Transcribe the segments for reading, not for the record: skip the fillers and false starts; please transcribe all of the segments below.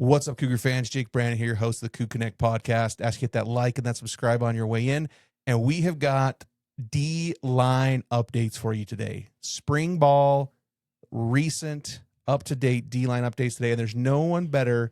What's up, Cougar fans? Jake Brandon here, host of the CougConnect podcast. Ask you to hit that like and that subscribe on your way in. And we have got D-line updates for you today. Spring ball, recent, up-to-date D-line updates today. And there's no one better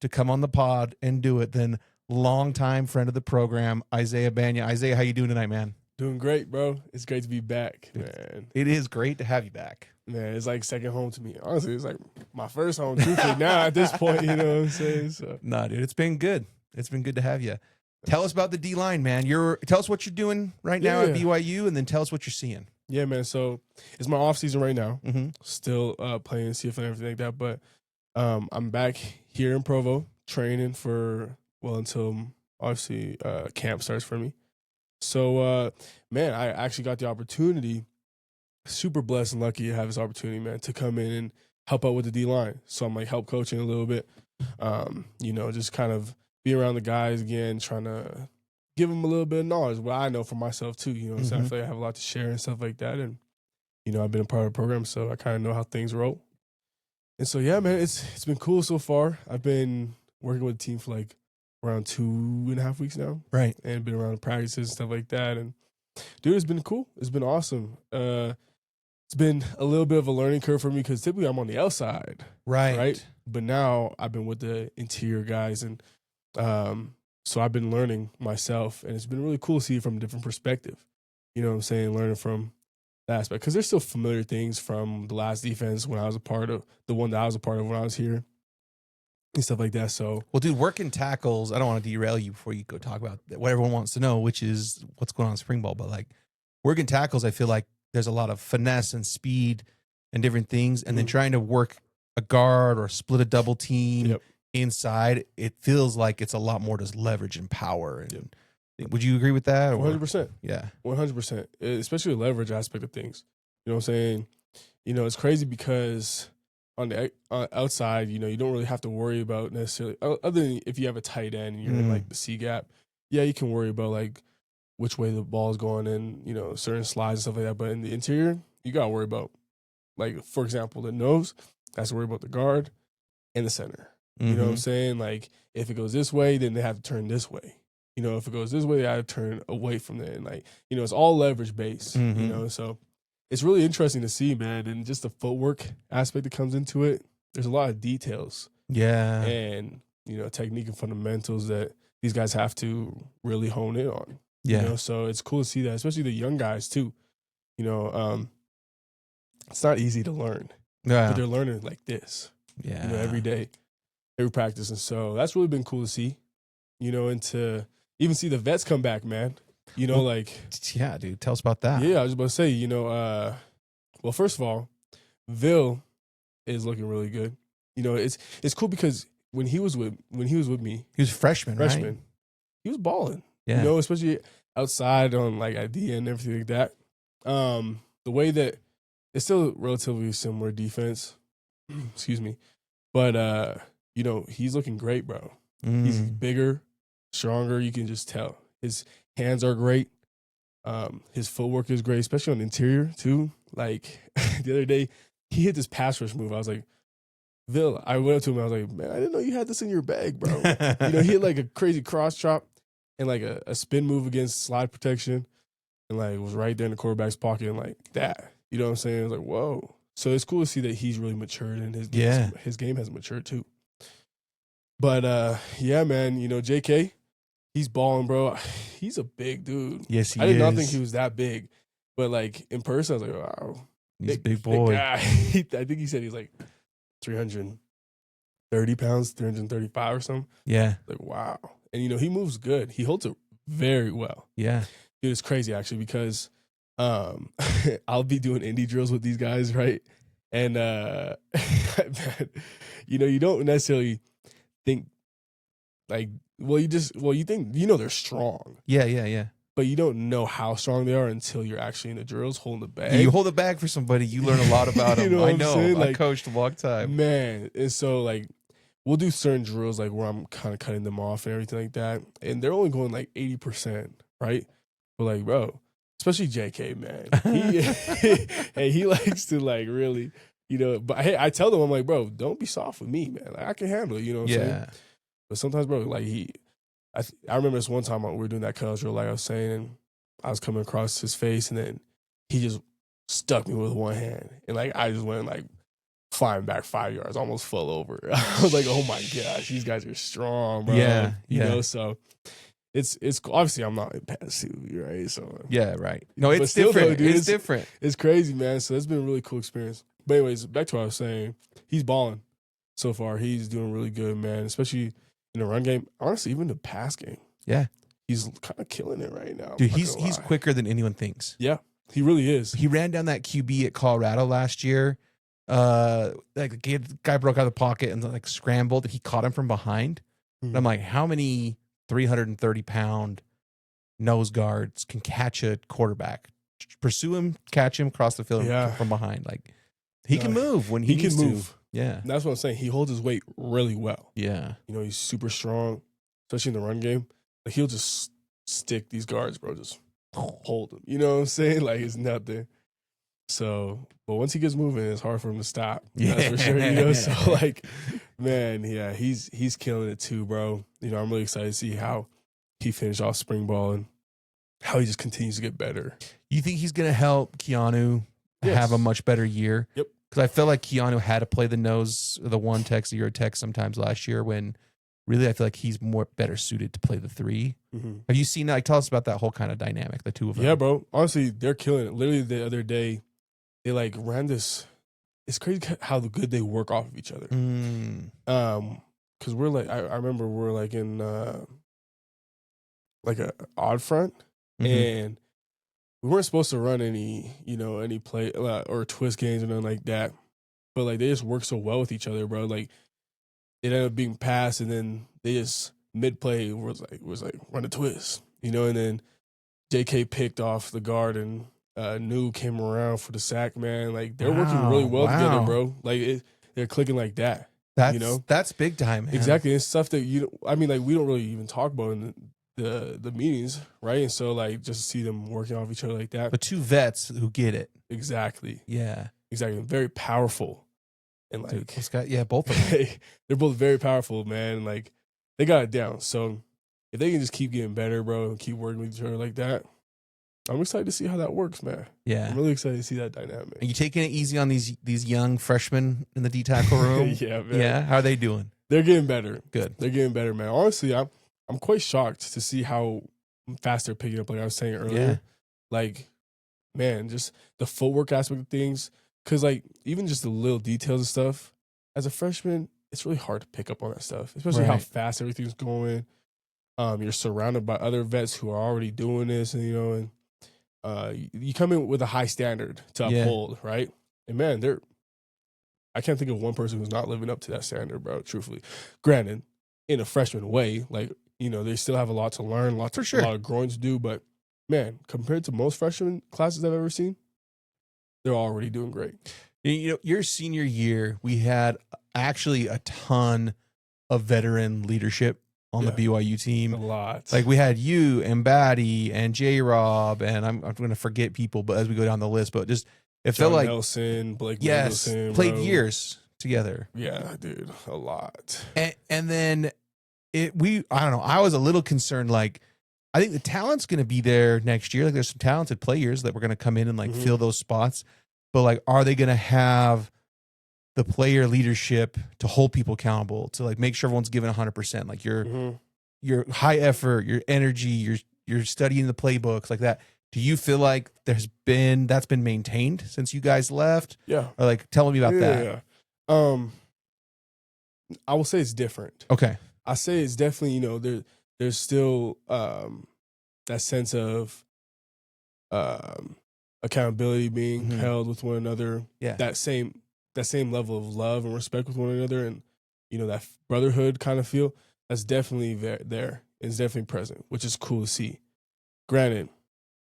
to come on the pod and do it than longtime friend of the program, Isaiah Bagnah. Isaiah, how you doing tonight, man? Doing great, bro. It's great to be back, man. It is great to have you back. Man, it's like second home to me. Honestly, it's like my first home, truthfully, now at this point, you know what I'm saying? So. Nah, dude, it's been good. It's been good to have you. Tell us about the D-line, man. Tell us what you're doing right now at BYU, and then tell us what you're seeing. Yeah, man. So it's my off season right now. Mm-hmm. Still playing CFL and everything like that. But I'm back here in Provo training for, until obviously camp starts for me. So, man, I actually got the opportunity, super blessed and lucky to have this opportunity, man, to come in and help out with the D-line. So I'm like help coaching a little bit, just kind of be around the guys again, trying to give them a little bit of knowledge, what I know for myself too, you know what I'm saying? I feel like I have a lot to share and stuff like that. And, I've been a part of the program, so I kind of know how things roll. And so, yeah, man, it's been cool so far. I've been working with the team for like around 2.5 weeks now. Right. And been around practices and stuff like that. And, dude, it's been cool. It's been awesome. It's been a little bit of a learning curve for me because typically I'm on the outside. Right. But now I've been with the interior guys. And so I've been learning myself. And it's been really cool to see it from a different perspective. You know what I'm saying? Learning from that aspect. Because there's still familiar things from the last defense when I was a part of, the one that I was a part of when I was here. And stuff like that. So, well, dude, working tackles, I don't want to derail you before you go talk about what everyone wants to know, which is what's going on in spring ball. But like working tackles, I feel like there's a lot of finesse and speed and different things. And then trying to work a guard or split a double team inside, it feels like it's a lot more just leverage and power. And would you agree with that? 100%. Yeah. 100%. Especially the leverage aspect of things. You know what I'm saying? It's crazy because on the outside, you don't really have to worry about necessarily, other than if you have a tight end and you're in like the C gap. Yeah, you can worry about like which way the ball is going and, certain slides and stuff like that. But in the interior, you got to worry about, like, for example, the nose, has to worry about the guard and the center. You know what I'm saying? Like, if it goes this way, then they have to turn this way. If it goes this way, they have to turn away from there. And, like, it's all leverage based, so it's really interesting to see, man. And just the footwork aspect that comes into it, there's a lot of details. Yeah. And, technique and fundamentals that these guys have to really hone in on. Yeah. So it's cool to see that, especially the young guys too. It's not easy to learn. Yeah. But they're learning like this. Yeah. Every day, every practice. And so that's really been cool to see, and to even see the vets come back, man. Yeah, dude. Tell us about that. Yeah, I was about to say, well, first of all, Vil is looking really good. It's cool because when he was with me, he was freshman, right? He was balling. Yeah. Especially outside on like idea and everything like that. The way that it's still relatively similar defense, excuse me, but he's looking great, bro. He's bigger, stronger. You can just tell his hands are great. His footwork is great, especially on the interior too. Like the other day, he hit this pass rush move. I was like, Vil, I went up to him. I was like, man, I didn't know you had this in your bag, bro. He hit like a crazy cross chop and like a spin move against slide protection, and like was right there in the quarterback's pocket and like that. You know what I'm saying? I was like, whoa. So it's cool to see that he's really matured and his game has matured too. But yeah, man, JK, he's balling, bro. He's a big dude. Yes, he is. I did not think he was that big, but like in person, I was like, wow, he's a big boy. Guy. I think he said he's like 330 pounds, 335 or something. Yeah, like wow. And he moves good. He holds it very well. Yeah, dude, it's crazy actually because I'll be doing indie drills with these guys, right? And you don't necessarily think like, you think they're strong. Yeah. But you don't know how strong they are until you're actually in the drills holding the bag. You hold the bag for somebody, you learn a lot about them. I know. I coached a long time. Man, and so like we'll do certain drills like where I'm kind of cutting them off and everything like that, and they're only going like 80%, right? But like, bro, especially JK, man, he likes to like really You know, but hey, I tell them, I'm like, bro, don't be soft with me, man. Like, I can handle it. You know what I'm saying? But sometimes, bro, like I remember this one time we were doing that cuz drill, like I was saying, and I was coming across his face, and then he just stuck me with one hand, and like I just went like flying back 5 yards, almost fell over. I was like, oh my gosh, these guys are strong, bro. Yeah, you know, so it's obviously I'm not in passive, right? So yeah, right. No, it's still, different. though, dude, it's different. It's crazy, man. So it's been a really cool experience. But anyways, back to what I was saying. He's balling so far. He's doing really good, man. Especially in the run game. Honestly, even the pass game. Yeah, he's kind of killing it right now. Dude, he's quicker than anyone thinks. Yeah, he really is. He ran down that QB at Colorado last year. Like the guy broke out of the pocket and like scrambled. He caught him from behind. And I'm like, how many 330-pound nose guards can catch a quarterback? Pursue him, catch him, cross the field from behind. Like he can move when he needs can move. To. Yeah, and that's what I'm saying. He holds his weight really well. Yeah, you know, he's super strong, especially in the run game. Like he'll just stick these guards, bro. Just hold them. You know what I'm saying? Like it's nothing. So, but once he gets moving, it's hard for him to stop. Yeah, that's for sure. You know, so like, man, yeah, he's killing it too, bro. You know, I'm really excited to see how he finished off spring ball and how he just continues to get better. You think he's going to help Keanu have a much better year? Yep. Because I feel like Keanu had to play the nose, the 1 tech, 0 tech sometimes last year when really I feel like he's more better suited to play the 3. Mm-hmm. Have you seen that? Like, tell us about that whole kind of dynamic, the two of them. Yeah, bro. Honestly, they're killing it. Literally the other day, they like ran this. It's crazy how good they work off of each other. Because we're like, I remember we're like in like a odd front, and we weren't supposed to run any play or twist games or nothing like that. But like they just work so well with each other, bro. Like it ended up being passed, and then they just mid play was like run a twist, you know, and then JK picked off the guard and New came around for the sack, man. Like they're working really well together, bro. Like they're clicking like that. That's big time, man. Exactly. It's stuff that like we don't really even talk about in the meetings, right? And so like just to see them working off each other like that. But two vets who get it. Exactly. Yeah. Exactly. Very powerful. And like both of them. They're both very powerful, man. Like they got it down. So if they can just keep getting better, bro, and keep working with each other like that, I'm excited to see how that works, man. Yeah. I'm really excited to see that dynamic. Are you taking it easy on these young freshmen in the D-tackle room? Yeah, man. Yeah. How are they doing? They're getting better. Good. They're getting better, man. Honestly, I'm quite shocked to see how fast they're picking up, like I was saying earlier. Yeah. Like, man, just the footwork aspect of things. Because, like, even just the little details and stuff, as a freshman, it's really hard to pick up on that stuff, especially how fast everything's going. You're surrounded by other vets who are already doing this, and, you know, and you come in with a high standard to uphold, right? And, man, I can't think of one person who's not living up to that standard, bro, truthfully. Granted, in a freshman way, like, you know, they still have a lot to learn, a lot of growing to do, but, man, compared to most freshman classes I've ever seen, they're already doing great. You know, your senior year, we had actually a ton of veteran leadership on the BYU team. A lot. Like we had you and Batty and J-Rob, and I'm going to forget people, but as we go down the list, but just it John felt like Nelson, Blake Nicholson, played bro. Years together. Yeah, dude, a lot. And then I don't know. I was a little concerned. Like, I think the talent's going to be there next year. Like, there's some talented players that we're going to come in and like fill those spots. But like, are they going to have the player leadership to hold people accountable, to like make sure everyone's giving 100%? Like your high effort, your energy, you're studying the playbooks like that. Do you feel like that's been maintained since you guys left? Yeah. Or like, tell me about that. Yeah. I will say it's different. Okay. I say it's definitely, you know, there's still that sense of accountability being held with one another. Yeah. That same level of love and respect with one another, and you know, that brotherhood kind of feel, that's definitely there. It's definitely present, which is cool to see. Granted,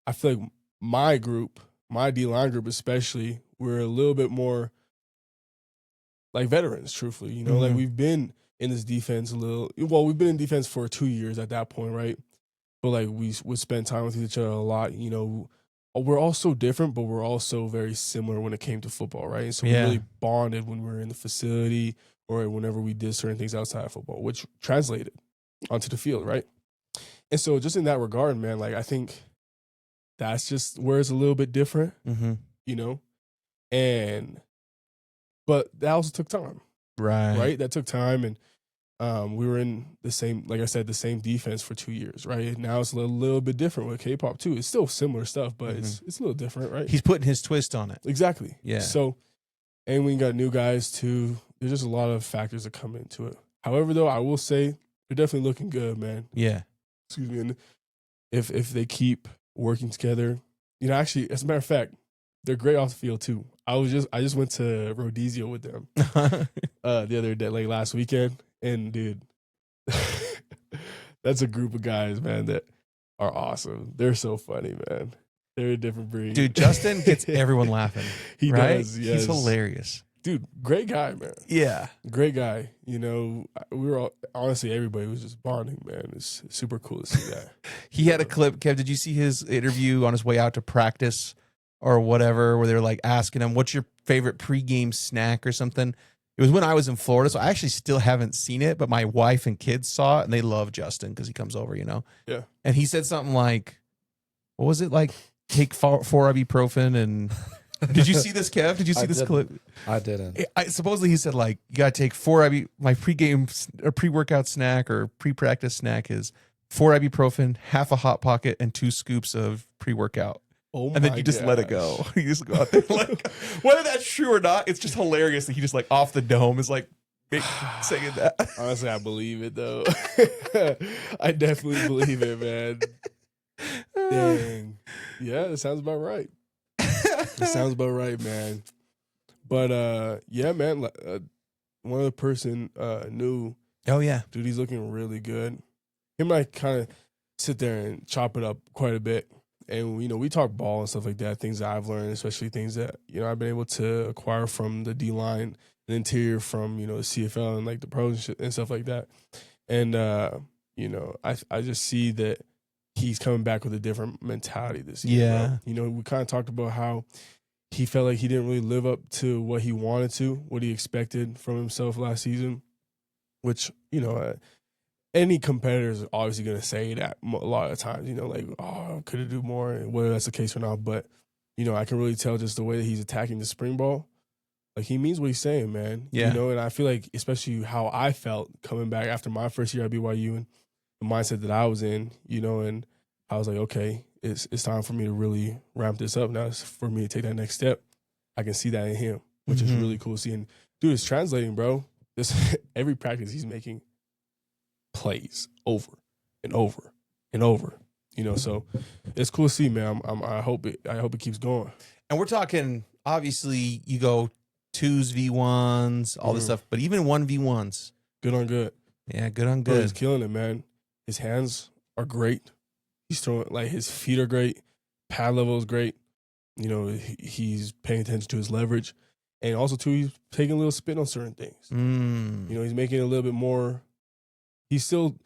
I feel like my group, my D-line group especially, we're a little bit more like veterans, truthfully. You know, like we've been in this defense we've been in defense for 2 years at that point, right? But like we would spend time with each other a lot. You know, we're all so different, but we're also very similar when it came to football, right? And so we really bonded when we were in the facility or whenever we did certain things outside of football, which translated onto the field, right? And so just in that regard, man, like I think that's just where it's a little bit different, you know? But that also took time. Right? That took time, and we were in the same, like I said, the same defense for 2 years, right? Now it's a little bit different with K-pop too. It's still similar stuff, but it's a little different, right? He's putting his twist on it. Exactly. Yeah. So, and we got new guys too. There's just a lot of factors that come into it. However, though, I will say they're definitely looking good, man. Yeah. Excuse me. And if they keep working together, you know, actually, as a matter of fact, they're great off the field too. I just went to Rodizio with them the other day, like last weekend, and dude, that's a group of guys, man, that are awesome. They're so funny, man. They're a different breed. Dude, Justin gets everyone laughing. He right? does. Yes. He's hilarious. Dude, great guy, man. Yeah. Great guy. You know, we were all, honestly, everybody was just bonding, man. It's super cool to see that. He had a clip. Kev, did you see his interview on his way out to practice or whatever, where they were like asking him, what's your favorite pregame snack or something? It was when I was in Florida, so I actually still haven't seen it, but my wife and kids saw it, and they love Justin because he comes over, you know? Yeah. And he said something like, what was it, like, take four ibuprofen and... Did you see this, Kev? Did you see this clip? I didn't. Supposedly he said, like, you got to take my pregame or pre-workout snack or pre-practice snack is 4 ibuprofen, half a Hot Pocket, and 2 scoops of pre-workout. Oh, and then you just let it go. You just go out there, like, whether that's true or not, it's just hilarious that he just, like, off the dome is, like, saying that. Honestly, I believe it, though. I definitely believe it, man. Dang. Yeah, it sounds about right. It sounds about right, man. But, yeah, man, one other person knew. Oh, yeah. Dude, he's looking really good. Him and I kind of sit there and chop it up quite a bit. And, you know, we talk ball and stuff like that, things that I've learned, especially things that, you know, I've been able to acquire from the D-line, the interior from, you know, the CFL and, like, the pros and stuff like that. And, you know, I just see that he's coming back with a different mentality this year. Yeah. Bro. You know, we kind of talked about how he felt like he didn't really live up to what he wanted to, what he expected from himself last season, which, you know, any competitor is obviously going to say that a lot of times, you know, like, oh, could it do more, whether that's the case or not. But, you know, I can really tell just the way that he's attacking the spring ball. Like, he means what he's saying, man. Yeah. You know, and I feel like, especially how I felt coming back after my first year at BYU and the mindset that I was in, you know, and I was like, okay, it's time for me to really ramp this up now. It's for me to take that next step. I can see that in him, which is really cool to see. And, dude, it's translating, bro. This every practice he's making plays over and over and over, you know. So it's cool to see, man. I hope it keeps going. And we're talking, obviously, you go 2s, V1s, all this stuff, but even 1v1s. Good on good. Yeah, good on Bro, good. he's killing it, man. His hands are great. He's throwing, like, his feet are great. Pad level is great. You know, he's paying attention to his leverage. And also, too, he's taking a little spin on certain things. You know, he's making it a little bit more. He's still,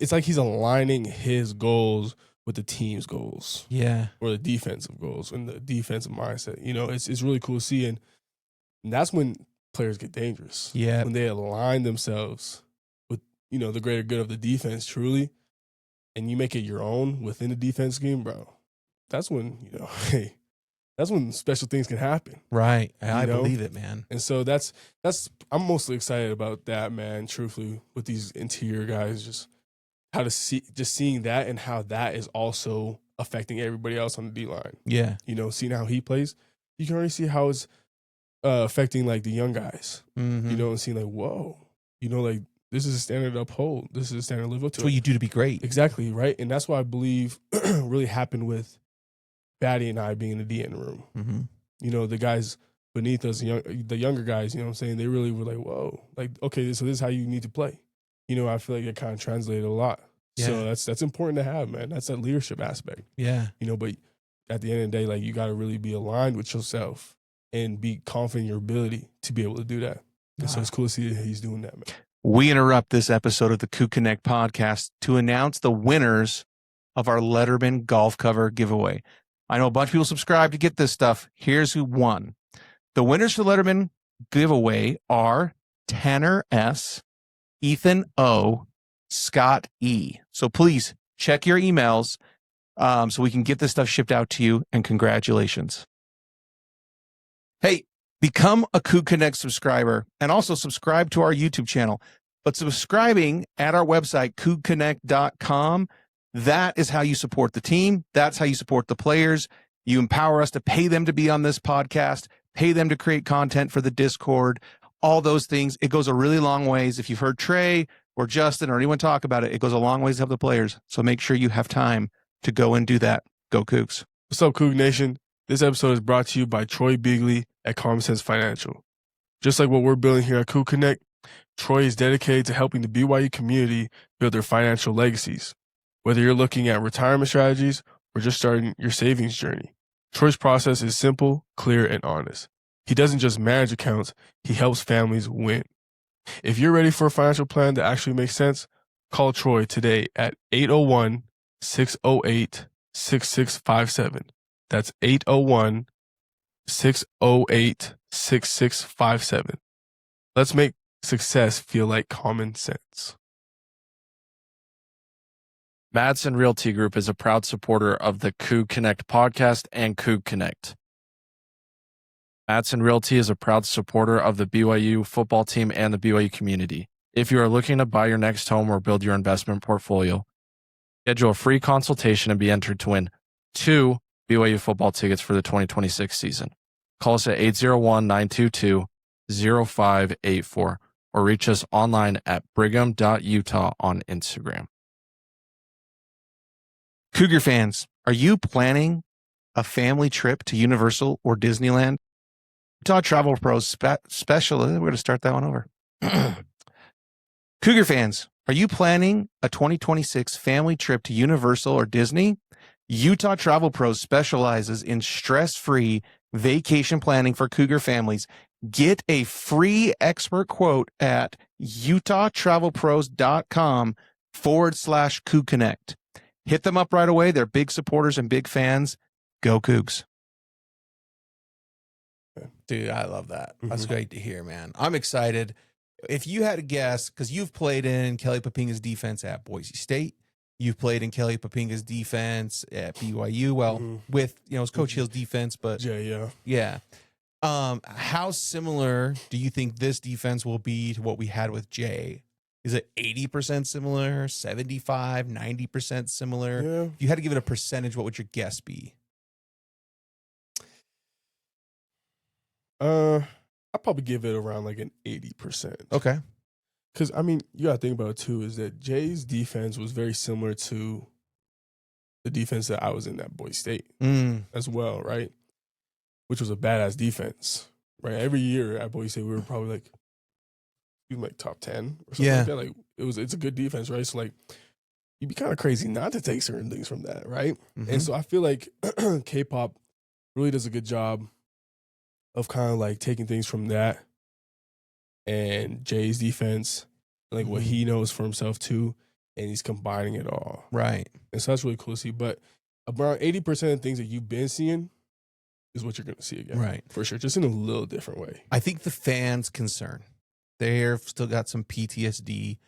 it's like he's aligning his goals with the team's goals. Yeah. Or the defensive goals and the defensive mindset. You know, it's really cool to see. And that's when players get dangerous. Yeah. When they align themselves with, you know, the greater good of the defense truly, and you make it your own within the defense scheme, bro. That's when, you know, hey, that's when special things can happen. Right. I know? believe it, man. And so that's I'm mostly excited about that, man, truthfully, with these interior guys, just how to see, just seeing that and how that is also affecting everybody else on the D-line. Yeah. You know, seeing how he plays, you can already see how it's affecting, like, the young guys, you know, and seeing, like, whoa, you know, like, this is a standard to uphold. This is a standard to live up to. That's what you do to be great. Exactly, right? And that's what I believe really happened with Batty and I being in the DN room. You know, the guys beneath us, the younger guys, you know what I'm saying? They really were like, whoa, like, okay, so this is how you need to play. You know, I feel like it kind of translated a lot. Yeah. So that's important to have, man. That's that leadership aspect. Yeah. You know, but at the end of the day, like, you got to really be aligned with yourself and be confident in your ability to be able to do that. And so it's cool to see that he's doing that, man. We interrupt this episode of the CougConnect podcast to announce the winners of our Letterman golf cover giveaway. I know a bunch of people subscribe to get this stuff. Here's who won. The winners for the Letterman giveaway are Tanner S., Ethan O., Scott E. So please check your emails so we can get this stuff shipped out to you, and congratulations. Hey, become a CougConnect subscriber and also subscribe to our YouTube channel. But subscribing at our website, CougConnect.com, that is how you support the team. That's how you support the players. You empower us to pay them to be on this podcast, pay them to create content for the Discord, all those things. It goes a really long ways. If you've heard Trey or Justin or anyone talk about it, it goes a long ways to help the players. So make sure you have time to go and do that. Go Cougs. What's up, Coug Nation? This episode is brought to you by Troy Beagley at Common Sense Financial. Just like what we're building here at CougConnect, Troy is dedicated to helping the BYU community build their financial legacies. Whether you're looking at retirement strategies or just starting your savings journey, Troy's process is simple, clear, and honest. He doesn't just manage accounts, he helps families win. If you're ready for a financial plan that actually makes sense, call Troy today at 801-608-6657. That's 801-608-6657. Let's make success feel like common sense. Madsen Realty Group is a proud supporter of the CougConnect podcast and CougConnect. Madsen Realty is a proud supporter of the BYU football team and the BYU community. If you are looking to buy your next home or build your investment portfolio, schedule a free consultation and be entered to win 2 BYU football tickets for the 2026 season. Call us at 801-922-0584 or reach us online at brigham.utah on Instagram. Cougar fans, are you planning a family trip to Universal or Disneyland? Utah Travel Pros special. We're going to start that one over. Cougar fans, are you planning a 2026 family trip to Universal or Disney? Utah Travel Pros specializes in stress-free vacation planning for Cougar families. Get a free expert quote at utahtravelpros.com/CougConnect. Hit them up right away. They're big supporters and big fans. Go Cougs. Dude, I love that. That's great to hear, man. I'm excited. If you had to guess, because you've played in Kelly Papinga's defense at Boise State, you've played in Kelly Papinga's defense at BYU. Well, with it's Coach Hill's defense, but yeah. How similar do you think this defense will be to what we had with Jay? Is it 80% similar, 75, 90% similar? Yeah. If you had to give it a percentage, what would your guess be? I'll probably give it around like an 80%. Okay. Because, I mean, you got to think about it too, is that Jay's defense was very similar to the defense that I was in at Boise State as well, right? Which was a badass defense, right? Every year at Boise State, we were probably like top 10 or something like that. Like it's a good defense, right? So like you'd be kind of crazy not to take certain things from that, right? And so I feel like K-pop really does a good job of kind of like taking things from that and Jay's defense, like what he knows for himself too, and he's combining it all. Right. And so that's really cool to see. But around 80% of things that you've been seeing is what you're going to see again. Right. For sure. Just in a little different way. I think the fans' concern, they've still got some PTSD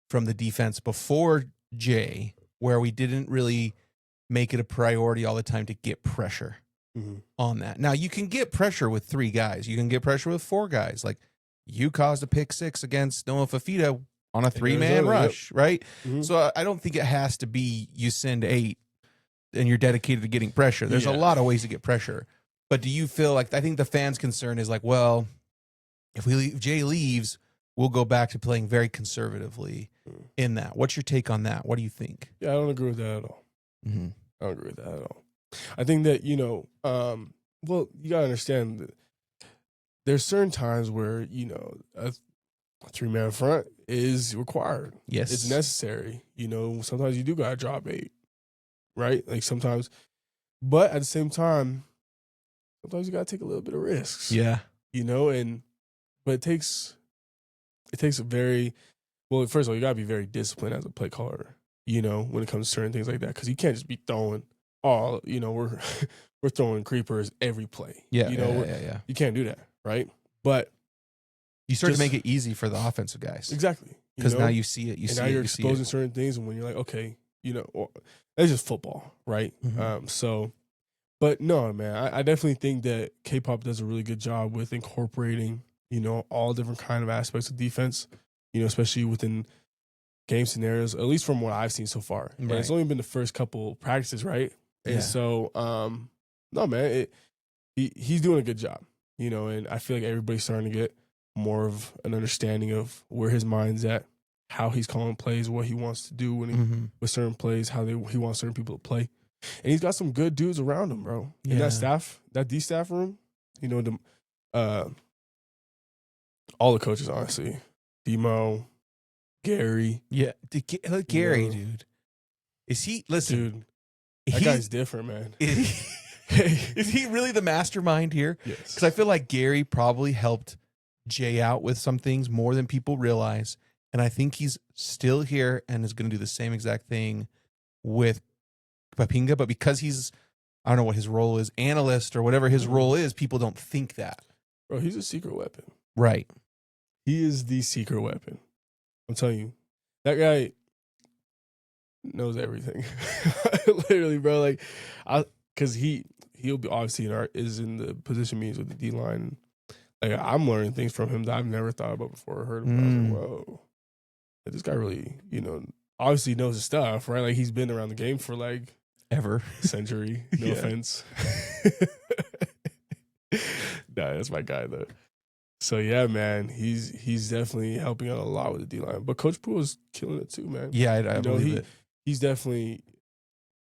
from the defense before Jay, where we didn't really make it a priority all the time to get pressure on that. Now, you can get pressure with 3 guys. You can get pressure with 4 guys. Like, you caused a pick 6 against Noah Fafita on a 3-man rush, right? So I don't think it has to be you send 8 and you're dedicated to getting pressure. There's a lot of ways to get pressure. But do you feel like, I think the fans' concern is like, well, if Jay leaves, we'll go back to playing very conservatively in that. What's your take on that? What do you think? Yeah, I don't agree with that at all. I don't agree with that at all. I think that, well, you got to understand that there's certain times where, a 3-man front is required. Yes. It's necessary. Sometimes you do got to drop 8, right? Like sometimes, but at the same time, sometimes you got to take a little bit of risks. Yeah. But it takes a very, well, first of all, you got to be very disciplined as a play caller, when it comes to certain things like that. Because you can't just be throwing all, we're we're throwing creepers every play. Yeah, you know, yeah. you can't do that, right? But You start just- to make it easy for the offensive guys exactly, because know? now you see it. You and see now it. you're You see exposing it. certain things, and when you're like, okay, you know, it's just football, right? Mhm. So, but no, man, I definitely think that K-pop does a really good job with incorporating, you know, all different kind of aspects of defense, you know, especially within game scenarios, at least from what I've seen so far. And it's Right. only been the first couple practices, right? And Yeah. so, no, man, he's doing a good job, you know, and I feel like everybody's starting to get more of an understanding of where his mind's at, how he's calling plays, what he wants to do when he, Mhm. with certain plays, how he wants certain people to play. And he's got some good dudes around him, bro. In Yeah. that staff, that D staff room, you know, all the coaches, honestly, Demo, Gary, Yeah, Gary, know. dude. Is he? Listen, dude, that he's- guy's different, man. is he really the mastermind here? Yes. Because I feel like Gary probably helped Jay out with some things more than people realize. And I think he's still here and is going to do the same exact thing with Papinga. But because he's, I don't know what his role is, analyst or whatever his role is, people don't think that. Bro, he's a secret weapon. Right. He is the secret weapon. I'm telling you, that guy knows everything. Literally, bro. Like, because he'll be obviously is in the position meetings with the D line. Like, I'm learning things from him that I've never thought about before or heard about. I was like, whoa, like, this guy really, you know, obviously knows his stuff, right? Like, he's been around the game for like Ever. a century. No Yeah. offense. Nah, that's my guy though. So yeah, man, he's definitely helping out a lot with the D line. But Coach Poole is killing it too, man. Yeah, I You know, believe it. He's definitely,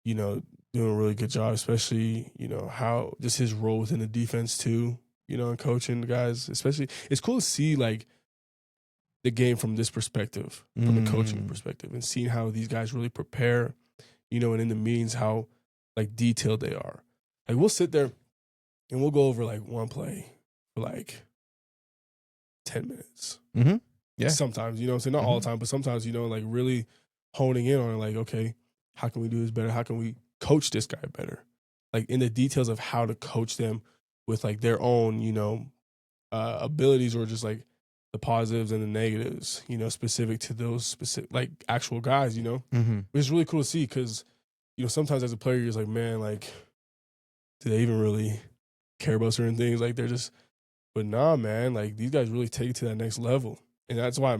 you know, doing a really good job, especially, you know, how just his role within the defense too, you know, and coaching the guys. Especially, it's cool to see like the game from this perspective, from the coaching perspective, and seeing how these guys really prepare, you know, and in the meetings how like detailed they are. Like we'll sit there and we'll go over like one play for like 10 minutes. Mhm. Yeah. Sometimes, you know what I'm saying? Not all the time, but sometimes, you know, like really honing in on it, like, okay, how can we do this better? How can we coach this guy better? Like in the details of how to coach them with like their own, you know, abilities or just like the positives and the negatives, you know, specific to those specific, like actual guys, you know, which is really cool to see because, you know, sometimes as a player, you're just like, man, like, do they even really care about certain things? Like they're just, but nah, man, like these guys really take it to that next level. And that's why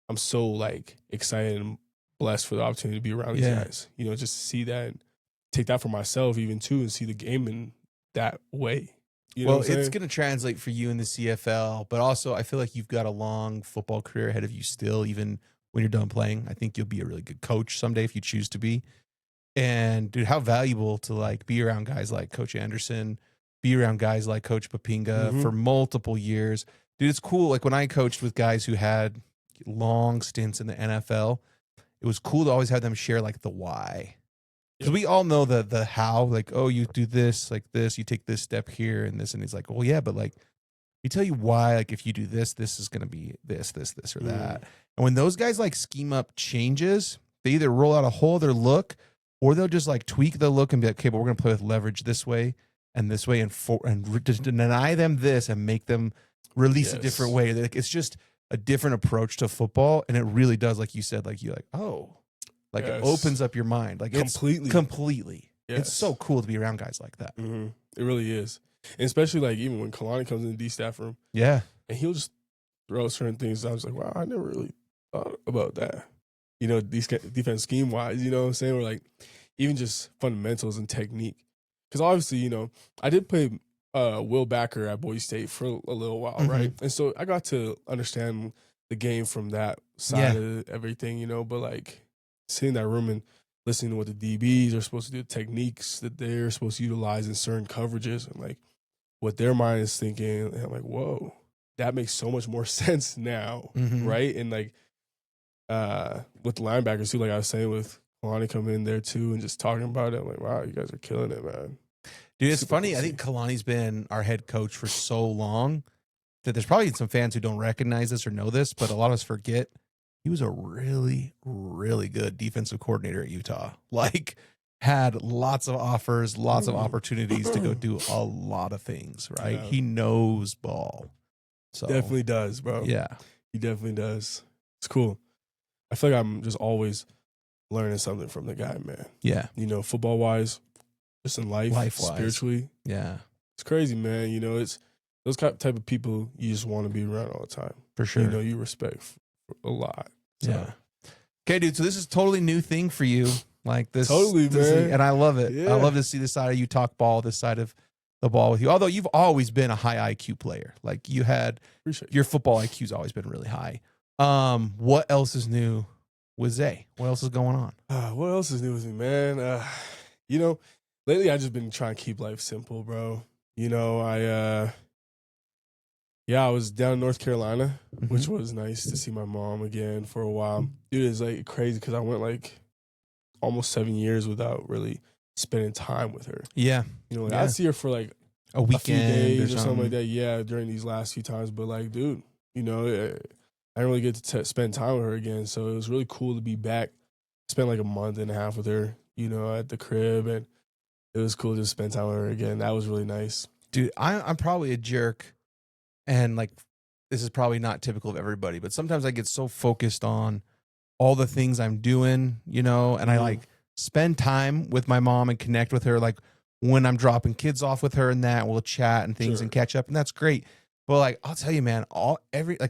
I'm so like excited and blessed for the opportunity to be around these guys. You know, just to see that and take that for myself even too and see the game in that way. You know Well, what I'm it's saying? going to translate for you in the CFL, but also I feel like you've got a long football career ahead of you still, even when you're done playing. I think you'll be a really good coach someday if you choose to be. And dude, how valuable to like be around guys like Coach Anderson, be around guys like Coach Papinga for multiple years. Dude, it's cool. Like when I coached with guys who had long stints in the NFL, it was cool to always have them share like the why. Because we all know the how, like, oh, you do this, like this, you take this step here and this. And he's like, well, yeah, but like, we tell you why, like, if you do this, this is going to be this, or that. And when those guys like scheme up changes, they either roll out a whole other look or they'll just like tweak the look and be like, okay, but we're going to play with leverage this way and just deny them this and make them release a different way. Like, it's just a different approach to football. And it really does, like you said, like you're like, oh, like it opens up your mind. Like completely. Yes. It's so cool to be around guys like that. It really is. And especially like even when Kalani comes in the D staff room. Yeah. And he'll just throw certain things. I was like, wow, I never really thought about that. You know, these defense scheme wise, you know what I'm saying? Or like even just fundamentals and technique. Because obviously, you know, I did play Will Backer at Boise State for a little while, right? And so I got to understand the game from that side of everything, you know, but like sitting in that room and listening to what the DBs are supposed to do, techniques that they're supposed to utilize in certain coverages and like what their mind is thinking. And I'm like, whoa, that makes so much more sense now, right? And like with the linebackers too, like I was saying with Kalani coming in there too and just talking about it, I'm like, wow, you guys are killing it, man. Dude, it's funny. I think Kalani's been our head coach for so long that there's probably some fans who don't recognize this or know this, but a lot of us forget he was a really, really good defensive coordinator at Utah. Like, had lots of offers, lots of opportunities to go do a lot of things, right? Yeah. He knows ball. So Definitely does, bro. yeah. He definitely does. It's cool. I feel like I'm just always learning something from the guy, man. Yeah. You know, football wise, just in life, spiritually. Yeah. It's crazy, man. You know, it's those type of people you just want to be around all the time. For sure. You know, you respect a lot. So. Yeah. Okay, dude. So this is a totally new thing for you. Like this. Totally, man. And I love it. Yeah. I love to see this side of you talk ball, this side of the ball with you. Although you've always been a high IQ player. Like you had, your football IQ's always been really high. What else is new with Zay? What else is going on? What else is new with me, man? You know, lately I've just been trying to keep life simple, bro. You know, I was down in North Carolina, which was nice to see my mom again for a while. Dude, it's like crazy because I went like almost 7 years without really spending time with her. Yeah. You know, like I'd see her for like a weekend few days or something like that. Yeah, during these last few times. But like, dude, you know, I didn't really get to spend time with her again. So it was really cool to be back. Spent like a month and a half with her, you know, at the crib. And it was cool to spend time with her again. That was really nice. Dude, I'm probably a jerk. And like, this is probably not typical of everybody, but sometimes I get so focused on all the things I'm doing, you know, and I like spend time with my mom and connect with her. Like when I'm dropping kids off with her and that, we'll chat and things and catch up. And that's great. But like, I'll tell you, man,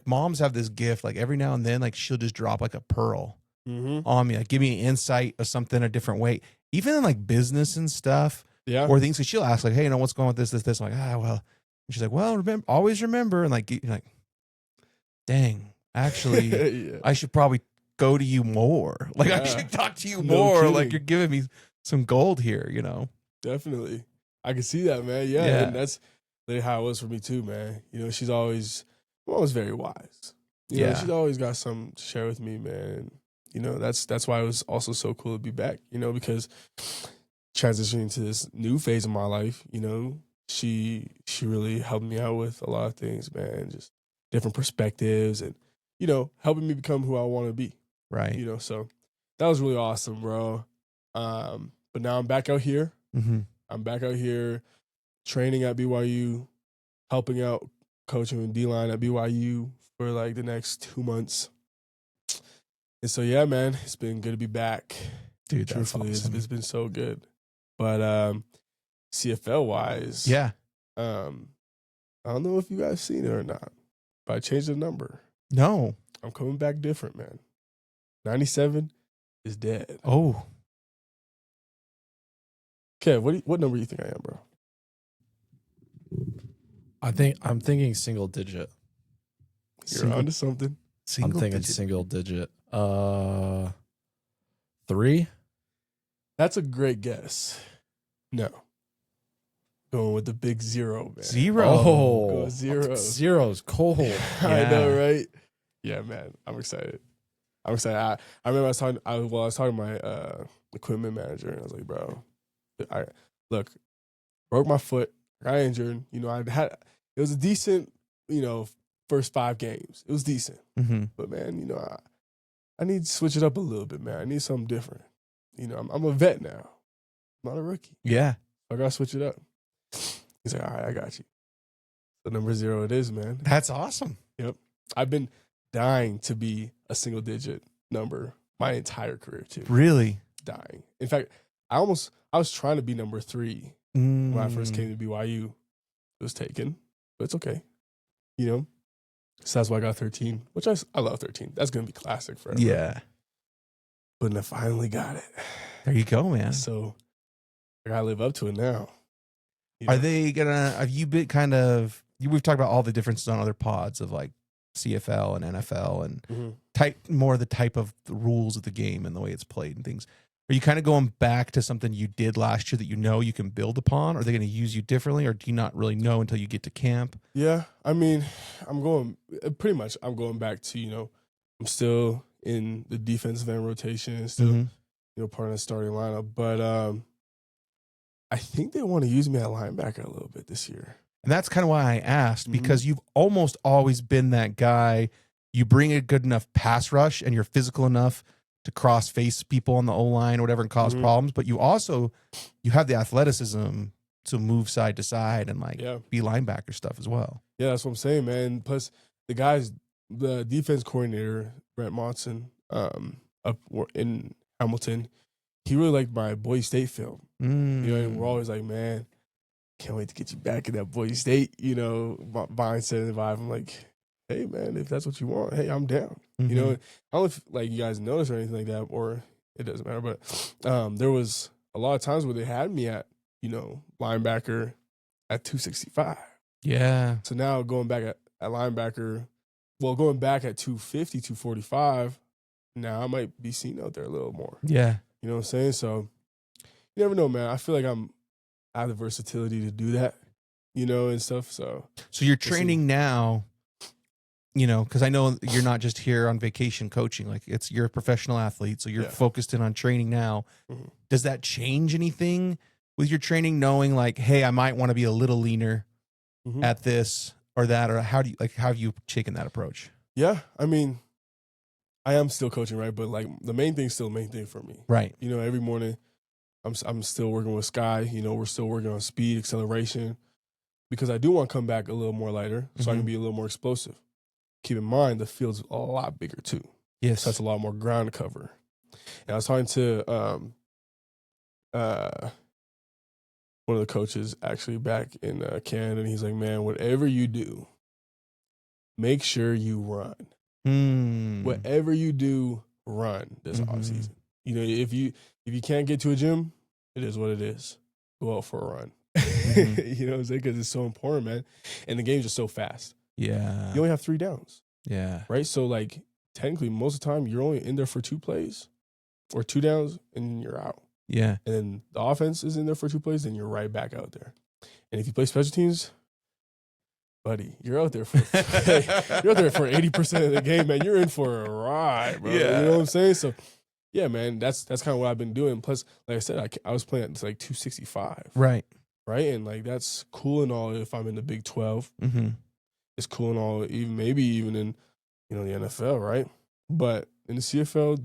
moms have this gift, like every now and then, like she'll just drop like a pearl on me, like give me an insight of something a different way, even in like business and stuff or things. Cause she'll ask like, hey, you know, what's going with this? I'm like, well, and she's like, well, always remember. And like, you're like, dang, actually I should probably go to you more. Like I should talk to you more. Kidding. Like you're giving me some gold here, you know? Definitely. I can see that, man. Yeah. And that's literally how it was for me too, man. You know, she's always very wise. You know, she's always got something to share with me, man. You know, that's why it was also so cool to be back, you know, because transitioning to this new phase of my life, you know, she really helped me out with a lot of things, man. Just different perspectives and, you know, helping me become who I want to be. Right. You know, so that was really awesome, bro. But now I'm back out here. I'm back out here training at BYU, helping out coaching D-line at BYU for like the next 2 months. And so, yeah, man, it's been good to be back. Dude, that's truthfully, awesome. it's been so good. But CFL-wise, I don't know if you guys seen it or not, but I changed the number. No. I'm coming back different, man. 97 is dead. Oh. Kev, what number do you think I am, bro? I'm thinking single digit. You're onto something. I'm thinking single digit. 3? That's a great guess. No. Going with the big 0, man. 0. Oh, Go 0. 0's cold. I know, right? Yeah, man. I'm excited. I remember I was talking to my equipment manager, and I was like, bro, look, broke my foot, got injured. You know, it was a decent, you know, first 5 games. It was decent. But man, you know, I need to switch it up a little bit, man. I need something different. You know, I'm a vet now. I'm not a rookie. Yeah. I gotta switch it up. He's like, all right, I got you. So number 0 it is, man. That's awesome. Yep. I've been dying to be a single digit number my entire career too. Really? Dying. In fact, I was trying to be number 3 when I first came to BYU. It was taken, but it's okay. You know? So that's why I got 13, which I love 13. That's going to be classic forever. Yeah. But I finally got it. There you go, man. So I got to live up to it now. You Are know? they have you been we've talked about all the differences on other pods of like CFL and NFL and the type of the rules of the game and the way it's played and things. Are you kind of going back to something you did last year that you know you can build upon? Are they going to use you differently, or do you not really know until you get to camp? Yeah, I mean, I'm going back to, you know, I'm still in the defensive end rotation, still, you know, part of the starting lineup. But I think they want to use me at linebacker a little bit this year. And that's kind of why I asked, because you've almost always been that guy. You bring a good enough pass rush and you're physical enough to cross face people on the O-line or whatever and cause problems, but you have the athleticism to move side to side and like be linebacker stuff as well. Yeah, that's what I'm saying, man. Plus the defense coordinator, Brent Monson, up in Hamilton, he really liked my Boise State film. You know, and we're always like, man, can't wait to get you back in that Boise State, you know, mindset and vibe. I'm like, hey, man, if that's what you want, hey, I'm down. You know, I don't know if like you guys notice or anything like that, or it doesn't matter, but there was a lot of times where they had me at, you know, linebacker at 265. Yeah. So now going back at linebacker, going back at 250, 245, now I might be seen out there a little more. Yeah. You know what I'm saying? So you never know, man. I feel like I have the versatility to do that, you know, and stuff. So you're training now, you know, because I know you're not just here on vacation coaching. Like you're a professional athlete, so you're focused in on training now. Does that change anything with your training, knowing like, hey, I might want to be a little leaner at this or that, or how have you taken that approach? Yeah, I mean, I am still coaching, right? But like the main thing's still the main thing for me, right? You know, every morning I'm still working with Sky. You know, we're still working on speed, acceleration, because I do want to come back a little more lighter, so I can be a little more explosive. Keep in mind the field's a lot bigger too. Yes, so that's a lot more ground to cover. And I was talking to one of the coaches actually back in Canada, and he's like, man, whatever you do, make sure you run. Whatever you do, run this offseason. You know, if you can't get to a gym, it is what it is. Go out for a run. You know what I'm saying? Because it's so important, man. And the game's just so fast. Yeah. You only have 3 downs. Yeah. Right? So, like, technically, most of the time, you're only in there for 2 plays or 2 downs, and you're out. Yeah. And then the offense is in there for 2 plays, then you're right back out there. And if you play special teams, buddy, you're out there for 80% of the game, man. You're in for a ride, bro. Yeah. You know what I'm saying? So, yeah, man, that's kind of what I've been doing. Plus, like I said, I was playing at like 265. Right. Right? And like that's cool and all if I'm in the Big 12. It's cool and all, maybe even in, you know, the NFL, right? But in the CFL,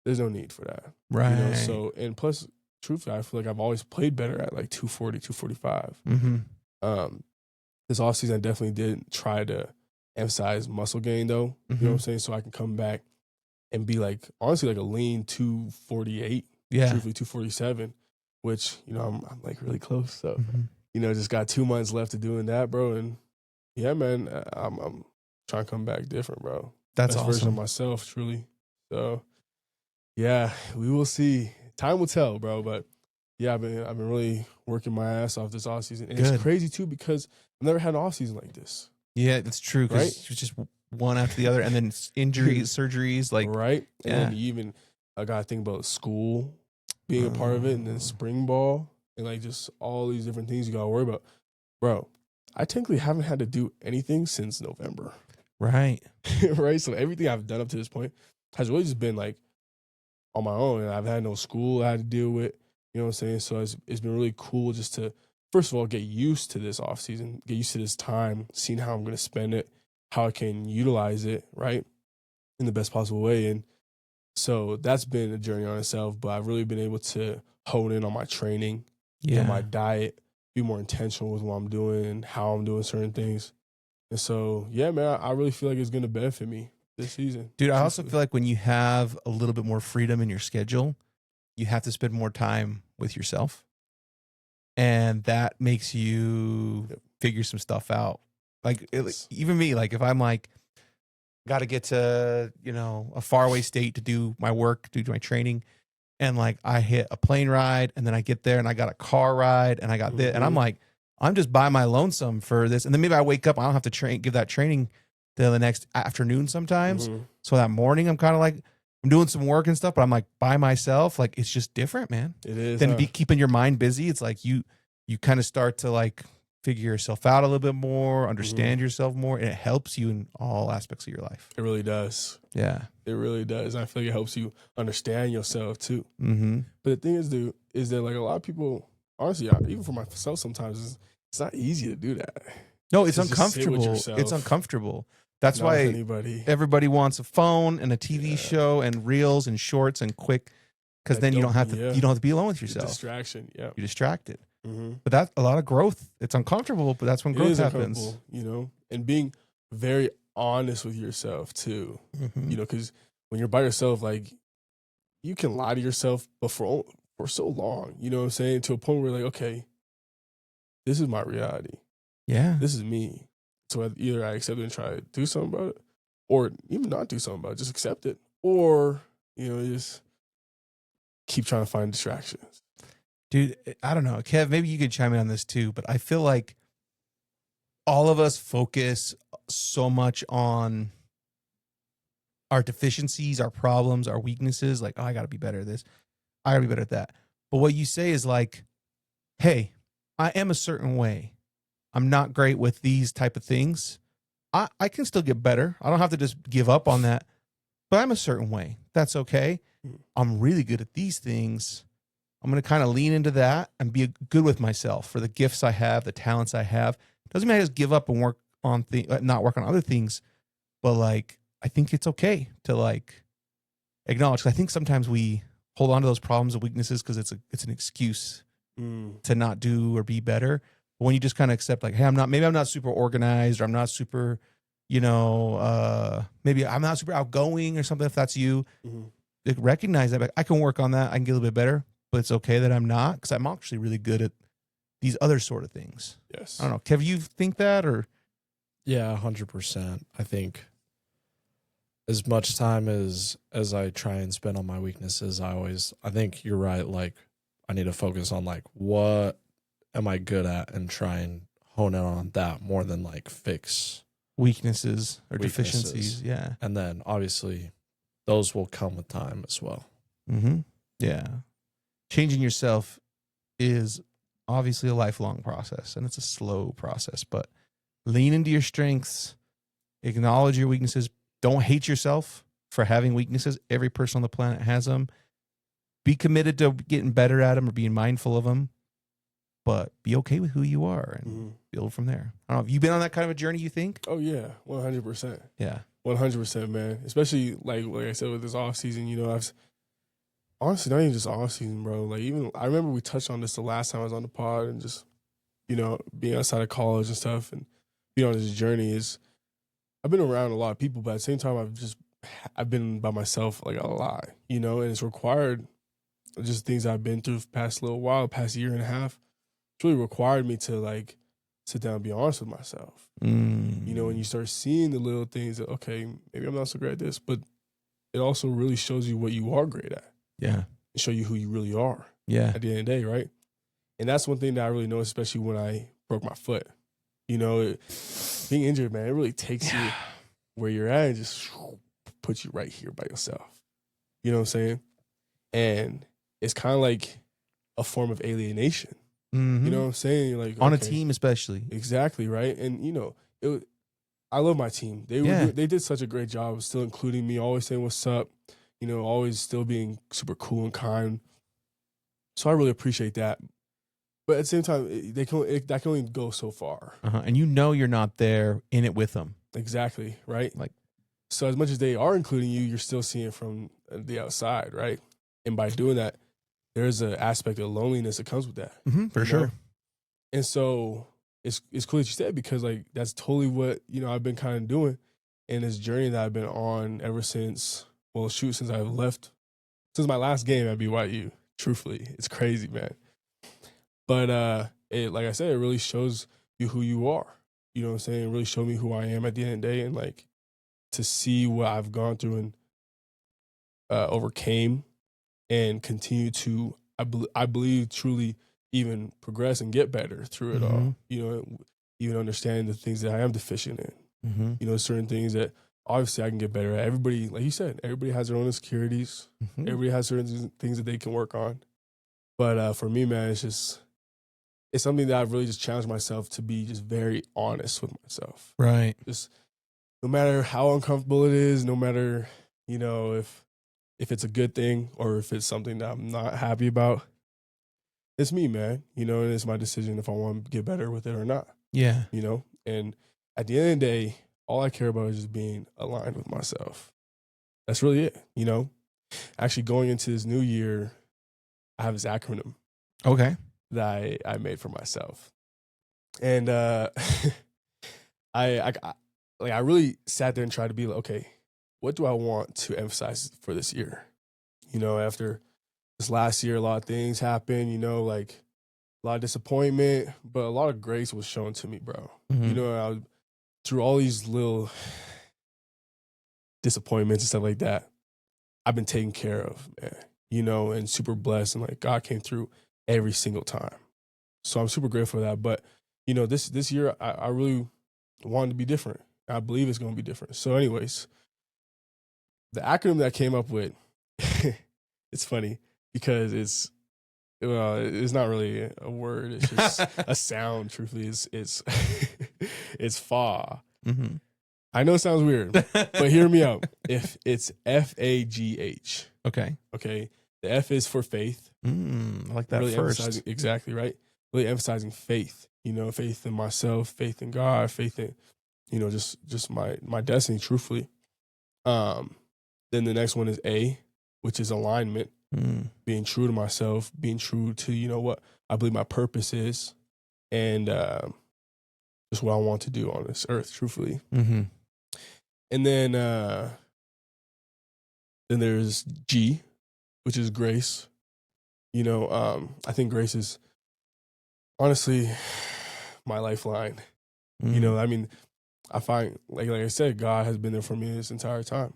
there's no need for that. Right. You know? So, and plus, truthfully, I feel like I've always played better at like 240, 245. This offseason, I definitely did try to emphasize muscle gain, though. You know what I'm saying? So I can come back and be like, honestly, like a lean 248. Yeah. Truthfully, 247, which, you know, I'm like really close. So, you know, just got 2 months left of doing that, bro. And yeah, man, I'm trying to come back different, bro. That's Best awesome. version of myself, truly. So, yeah, we will see. Time will tell, bro. But yeah, I've been really working my ass off this offseason. And it's crazy too because I've never had an offseason like this. Yeah, that's true. Because it's just one after the other, and then injuries, surgeries, like right. And then even I gotta think about school being a part of it, and then spring ball, and like just all these different things you gotta worry about, bro. I technically haven't had to do anything since November. Right. Right. So everything I've done up to this point has really just been like on my own, and I've had no school I had to deal with. You know what I'm saying? So it's been really cool just to, first of all, get used to this off season, get used to this time, seeing how I'm going to spend it, how I can utilize it, right, in the best possible way. And so that's been a journey on itself, but I've really been able to hone in on my training, on my diet, be more intentional with what I'm doing and how I'm doing certain things. And so, yeah, man, I really feel like it's going to benefit me this season. Dude, I also feel like when you have a little bit more freedom in your schedule, you have to spend more time with yourself. And that makes you figure some stuff out. Like, even me, like if I'm like, got to get to, you know, a faraway state to do my work, do my training. And like I hit a plane ride and then I get there and I got a car ride and I got this. And I'm like, I'm just by my lonesome for this. And then maybe I wake up, I don't have to give that training till the next afternoon sometimes. So that morning I'm kind of like, I'm doing some work and stuff, but I'm like by myself. Like it's just different, man. It is. Then be keeping your mind busy. It's like you kind of start to like figure yourself out a little bit more, understand yourself more, and it helps you in all aspects of your life. It really does. Yeah. It really does. I feel like it helps you understand yourself too. Mm-hmm. But the thing is, dude, is that like a lot of people, honestly, even for myself sometimes, it's not easy to do that. No, it's To just sit with uncomfortable. yourself. It's uncomfortable. That's Not with why anybody. everybody wants a phone and a TV Yeah. show and reels and shorts and quick, because That then you don't have to dopamine, yeah. you don't have to be alone with The yourself. distraction. Yeah. You're distracted. Mm-hmm. But that's a lot of growth. It's uncomfortable, but that's when It growth is happens. uncomfortable, you know, and being very honest with yourself too. Mhm. You know, because when you're by yourself, like you can lie to yourself, but for so long, you know what I'm saying, to a point where like, okay, this is my reality. Yeah. This is me. So either I accept it and try to do something about it, or even not do something about it, just accept it, or you know, just keep trying to find distractions. Dude, I don't know. Kev, maybe you could chime in on this too, but I feel like all of us focus so much on our deficiencies, our problems, our weaknesses. Like, oh, I got to be better at this. I got to be better at that. But what you say is like, hey, I am a certain way. I'm not great with these type of things. I can still get better. I don't have to just give up on that, but I'm a certain way. That's okay. I'm really good at these things. I'm going to kind of lean into that and be good with myself for the gifts I have, the talents I have. Doesn't mean I just give up and work on not work on other things, but like, I think it's okay to like acknowledge. 'Cause I think sometimes we hold on to those problems and weaknesses because it's an excuse to not do or be better. But when you just kind of accept like, hey, maybe I'm not super organized, or I'm not super, maybe I'm not super outgoing or something. If that's you, like, recognize that, like, I can work on that. I can get a little bit better, but it's okay that I'm not, because I'm actually really good at these other sort of things. Yes. I don't know. Kev, you think that, or? Yeah, 100%. I think as much time as I try and spend on my weaknesses, I think you're right. Like, I need to focus on like, what am I good at, and try and hone in on that more than like fix Weaknesses or weaknesses. deficiencies. Yeah. And then obviously those will come with time as well. Mm-hmm. Yeah. Changing yourself is obviously a lifelong process, and it's a slow process, but lean into your strengths, acknowledge your weaknesses. Don't hate yourself for having weaknesses. Every person on the planet has them. Be committed to getting better at them or being mindful of them, but be okay with who you are and build from there. I don't know. Have you been on that kind of a journey, you think? Oh yeah, 100%. Yeah. 100%, man. Especially like I said with this off season, you know, I've honestly not even just off season, bro. Like even I remember we touched on this the last time I was on the pod, and just being outside of college and stuff, and being on this journey is I've been around a lot of people, but at the same time I've been by myself like a lot, and it's required just things I've been through the past little while, past year and a half. It's really required me to like sit down and be honest with myself. When you start seeing the little things that, okay, maybe I'm not so great at this, but it also really shows you what you are great at. Yeah. And show you who you really are. Yeah. At the end of the day, right? And that's one thing that I really noticed, especially when I broke my foot. Being injured, man, it really takes you where you're at and just puts you right here by yourself. You know what I'm saying? And it's kind of like a form of alienation. Mm-hmm. You know what I'm saying? Like on a team, especially. Exactly, right? And I love my team. They did such a great job of still including me, always saying what's up, always still being super cool and kind. So I really appreciate that. But at the same time, that can only go so far. And you're not there in it with them. Exactly, right? Like, so as much as they are including you, you're still seeing it from the outside, right? And by doing that, there's an aspect of loneliness that comes with that. For sure. And so it's cool that you said, because like that's totally what I've been kind of doing in this journey that I've been on ever since since I've left, since my last game at BYU. Truthfully, it's crazy, man. But like I said, it really shows you who you are. You know what I'm saying? It really showed me who I am at the end of the day, and like to see what I've gone through and overcame and continue to, I believe, truly even progress and get better through it all. Even understand the things that I am deficient in. Certain things that obviously I can get better at. Everybody, like you said, everybody has their own insecurities. Everybody has certain things that they can work on. But for me, man, it's something that I've really just challenged myself to be just very honest with myself. Right. Just no matter how uncomfortable it is, no matter, if it's a good thing or if it's something that I'm not happy about, it's me, man. And it's my decision if I want to get better with it or not. Yeah. And at the end of the day, all I care about is just being aligned with myself. That's really it, you know? Actually, going into this new year, I have this acronym Okay. that I made for myself. And I really sat there and tried to be like, okay, what do I want to emphasize for this year? You know, after this last year, a lot of things happened, you know, like a lot of disappointment, but a lot of grace was shown to me, bro. Mhm. You know, through all these little disappointments and stuff like that, I've been taken care of, man, you know, and super blessed. And like God came through every single time. So I'm super grateful for that. But, you know, this year, I really wanted to be different. I believe it's going to be different. So anyways, the acronym that I came up with, it's funny because it's not really a word. It's just a sound. Truthfully, it's it's FA. Mm-hmm. I know it sounds weird, but hear me out. If it's FAGH, Okay. okay. The F is for faith. I like that Really first. emphasizing, exactly right. Really emphasizing faith. You know, faith in myself, faith in God, faith in, you know, just my destiny. Truthfully. Then the next one is A, which is alignment. Being true to myself, being true to, you know, what I believe my purpose is, and just what I want to do on this earth, truthfully. Mm-hmm. And then there's G, which is grace. You know, I think grace is honestly my lifeline. Mm-hmm. You know, I mean, I find, like I said, God has been there for me this entire time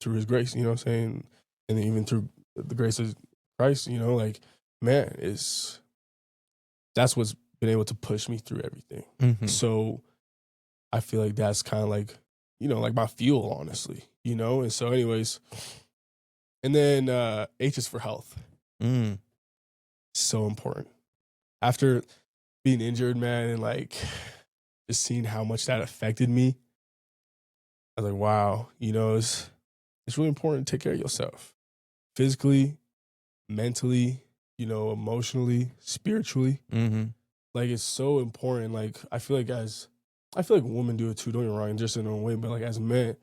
through his grace, you know what I'm saying? And then even through the grace of Christ, you know, like, man, that's what's been able to push me through everything. Mm-hmm. So I feel like that's kind of like, you know, like my fuel, honestly, you know? And so anyways, and then H is for health. So important. After being injured, man, and like just seeing how much that affected me, I was like, wow, you know, it's really important to take care of yourself. Physically, mentally, you know, emotionally, spiritually. Mm-hmm. Like, it's so important. Like, I feel like women do it too, don't get me wrong, just in their own way, but like as men,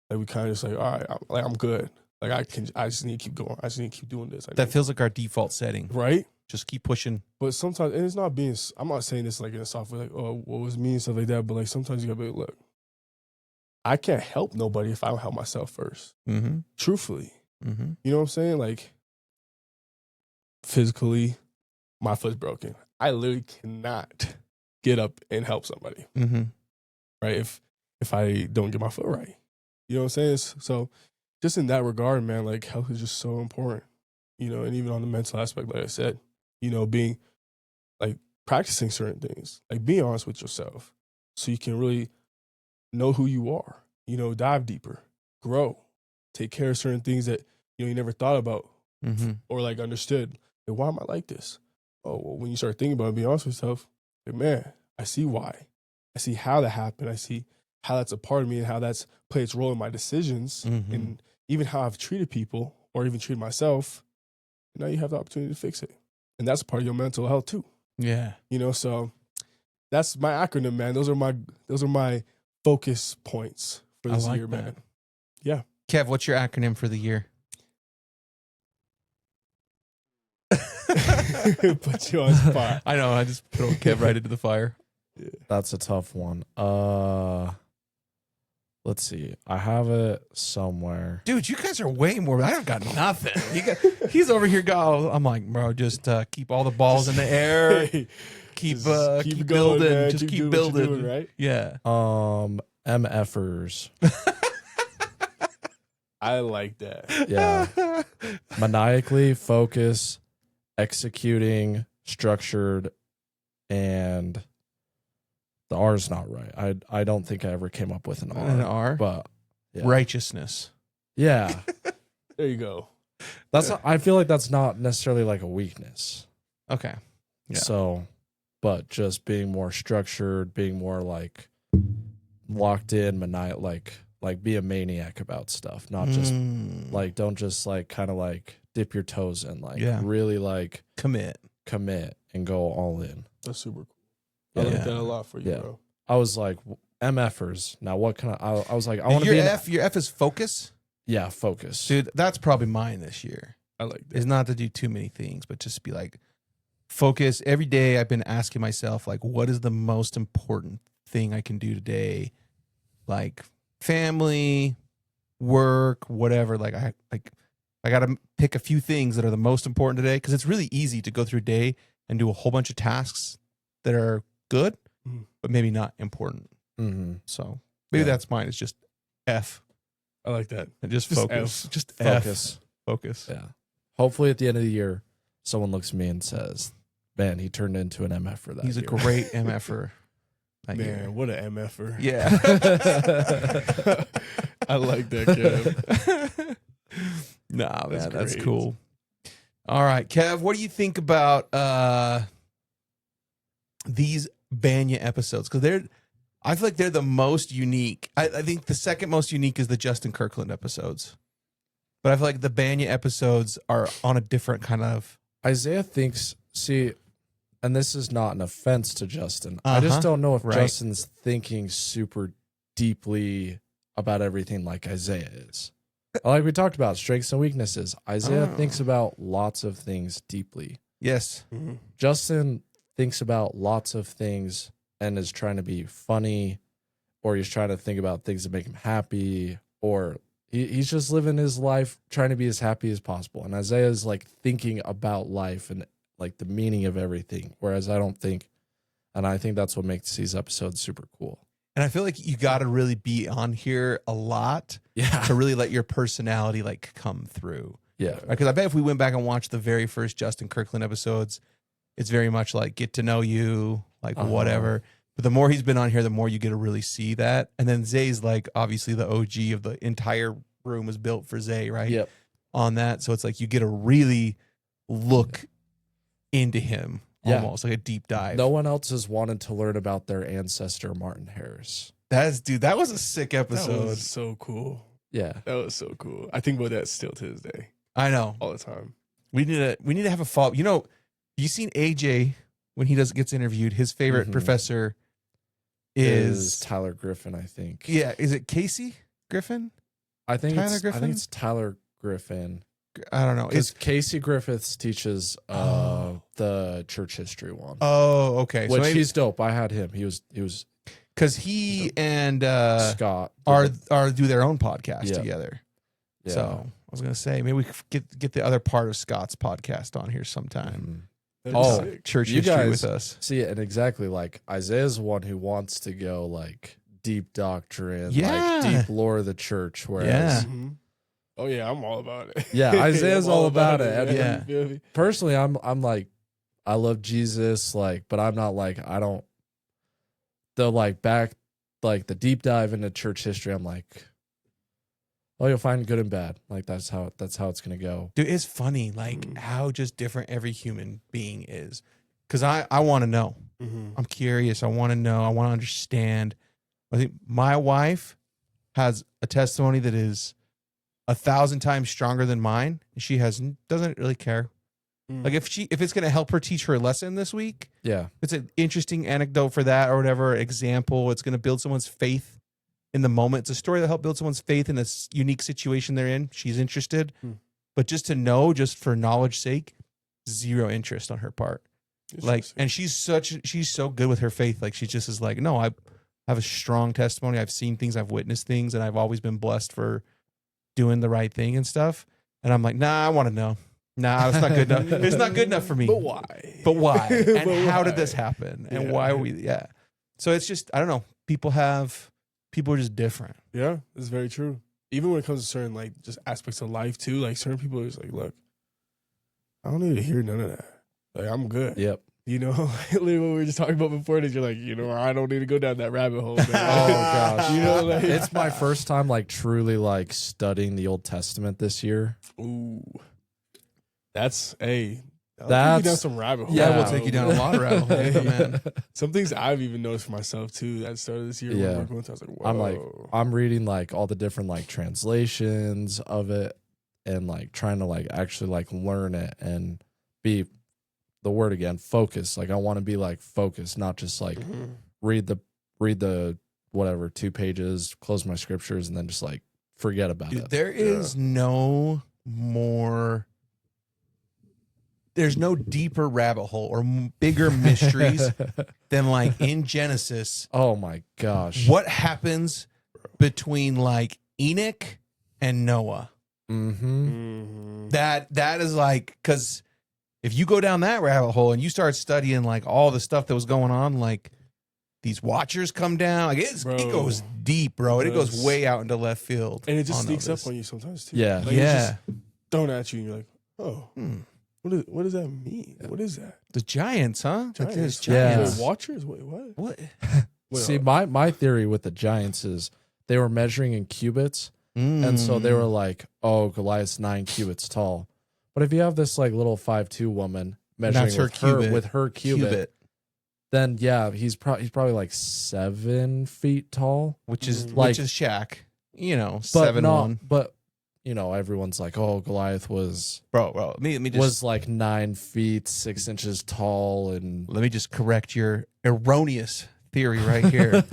like we kind of just like, all right, I'm good. Like I just need to keep going. I just need to keep doing this. That feels like our default setting. Right? Just keep pushing. But sometimes, and it's not being, I'm not saying this like in a soft way, like, oh, what was me and stuff like that, but like sometimes you gotta be like, look, I can't help nobody if I don't help myself first. Mm-hmm. Truthfully. Mm-hmm. You know what I'm saying? Like, physically, my foot's broken. I literally cannot get up and help somebody, Mm-hmm. right? If I don't get my foot right. You know what I'm saying? So just in that regard, man, like health is just so important, you know, and even on the mental aspect, like I said, you know, being like practicing certain things, like being honest with yourself so you can really know who you are, you know, dive deeper, grow, take care of certain things that, you know, you never thought about Mm-hmm. or like understood. Like, why am I like this? Oh, well, when you start thinking about it, being honest with yourself, like, man, I see why. I see how that happened. I see how that's a part of me and how that's played its role in my decisions Mm-hmm. and even how I've treated people or even treated myself. And now you have the opportunity to fix it. And that's a part of your mental health too. Yeah. You know, so that's my acronym, man. Those are my focus points for this like year, that. man. Yeah. Kev, what's your acronym for the year? Put you on the spot. I know. I just throw Kev right into the fire. Yeah. That's a tough one. Let's see. I have it somewhere. Dude, you guys are way more. I don't got nothing. He's over here. I'm like, bro, just keep all the balls in the air. Hey, Keep going, building. man. Just keep doing what you're building. doing, right? Yeah. MFers. I like that. Yeah. Maniacally focus, executing, structured, and the R is not right. I don't think I ever came up with an R. An R. But yeah. Righteousness. Yeah. There you go. I feel like that's not necessarily like a weakness. Okay. Yeah. So, but just being more structured, being more like locked in, like be a maniac about stuff, not just like, don't just like kind of like dip your toes in, like really like commit and go all in. That's super cool. Yeah. I like that a lot for you, bro. I was like, MFers. Now, what can I was like, I want to your be your F is focus, yeah, focus. dude. That's probably mine this year. I like that. Is not to do too many things, but just be like focus. Every day I've been asking myself, like, what is the most important thing I can do today? Like family, work, whatever. Like I got to pick a few things that are the most important today, because it's really easy to go through a day and do a whole bunch of tasks that are good, but maybe not important. Mm-hmm. So maybe that's mine. It's just F. I like that. And just focus. F. Just Focus. Focus. Yeah. Hopefully at the end of the year, someone looks at me and says, man, he turned into an MF for that He's year. a great MFer. Man, year. what an MFer. Yeah. I like that, Kev. Nah, man, that's great. cool. All right, Kev, what do you think about these Bagnah episodes? Because I feel like they're the most unique. I think the second most unique is the Justin Kirkland episodes. But I feel like the Bagnah episodes are on a different kind of... Isaiah thinks, see, and this is not an offense to Justin. I just don't know if Justin's thinking super deeply about everything like Isaiah is. Like we talked about, strengths and weaknesses. Isaiah thinks about lots of things deeply. Yes. Mm-hmm. Justin thinks about lots of things and is trying to be funny, or he's trying to think about things that make him happy, or he's just living his life trying to be as happy as possible. And Isaiah is like thinking about life and like the meaning of everything. Whereas I don't think, and I think that's what makes these episodes super cool. And I feel like you got to really be on here a lot Yeah. to really let your personality like come through. Yeah. Because I bet if we went back and watched the very first Justin Kirkland episodes, it's very much like get to know you, like whatever. But the more he's been on here, the more you get to really see that. And then Zay's like obviously the OG of the entire room was built for Zay, right? Yep. On that. So it's like you get to really look into him almost like a deep dive. No one else has wanted to learn about their ancestor, Martin Harris. That was a sick episode. That was so cool. Yeah. That was so cool. I think about that still to this day, I know. all the time. We need to have a follow. You know, you seen AJ when he gets interviewed, his favorite professor is Tyler Griffin, I think. Yeah, is it Casey Griffin? I think Tyler I Griffin? think it's Tyler Griffin. I don't know. Because Casey Griffiths teaches the church history one. Oh, okay. Which so he's dope. I had him. He was because he and Scott do their own podcast Yeah. together. Yeah. So I was gonna say maybe we could get the other part of Scott's podcast on here sometime. That is Oh, sick. Church You history guys- with us. See, and exactly like Isaiah's one who wants to go like deep doctrine, Yeah. like deep lore of the church. Whereas Yeah. Mhm. Oh yeah, I'm all about it. Yeah, Isaiah's I'm all about it. man. Yeah. You feel me? personally, I'm like, I love Jesus, like, but I'm not like, I don't the like back like the deep dive into church history. I'm like, oh, you'll find good and bad. Like that's how it's gonna go. Dude, it's funny like how just different every human being is. Because I want to know. Mhm. I'm curious. I want to know. I want to understand. I think my wife has a testimony that is 1,000 times stronger than mine. She doesn't really care. Mm. Like if it's going to help her teach her a lesson this week, Yeah. it's an interesting anecdote for that or whatever example. It's going to build someone's faith in the moment. It's a story that helped build someone's faith in a unique situation they're in. She's interested, but just to know, just for knowledge sake, zero interest on her part. Like, and she's so good with her faith. Like she just is like, no, I have a strong testimony. I've seen things, I've witnessed things, and I've always been blessed for doing the right thing and stuff. And I'm like, nah, I want to know. Nah, it's not good enough. It's not good enough for me. But why? But why? And But how did why? this happen? And Yeah. why are we? Yeah. So it's just, I don't know. People are just different. Yeah, it's very true. Even when it comes to certain like just aspects of life too, like certain people are just like, look, I don't need to hear none of that. Like I'm good. Yep. You know, literally what we were just talking about before, that you're like, you know, I don't need to go down that rabbit hole. Man. Oh gosh. You know, like, It's my first time like truly like studying the Old Testament this year. Ooh, that's that'll take you That's- down some rabbit holes. Yeah, Yeah. we'll take you down a lot of rabbit holes, man. Some things I've even noticed for myself too. At the start of this year, when Yeah. we're going through, I was like, whoa. I'm reading like all the different like translations of it and like trying to like actually like learn it and be the word again, focus. Like I want to be like focused, not just like read the whatever 2 pages, close my scriptures, and then just like forget about Dude, it. there is no more. There's no deeper rabbit hole or bigger mysteries than like in Genesis. Oh my gosh. What happens between like Enoch and Noah? That is like, because if you go down that rabbit hole and you start studying like all the stuff that was going on, like these watchers come down, like it goes deep, bro. It goes way out into left field, and it just sneaks up on you sometimes too. Yeah, like, yeah. It's just thrown at you, and you're like, oh, what does that mean? What is that? The giants, huh? Like there's Giants. giants. The Watchers? Wait, what? What? See, my theory with the giants is they were measuring in cubits, and so they were like, oh, Goliath's 9 cubits tall. But if you have this like little 5'2" woman measuring with her cubit, then yeah, he's probably like 7 feet tall, which is Shaq. 7'1". But everyone's like, oh, Goliath was bro. Let me just was like 9 feet 6 inches tall, and let me just correct your erroneous theory right here.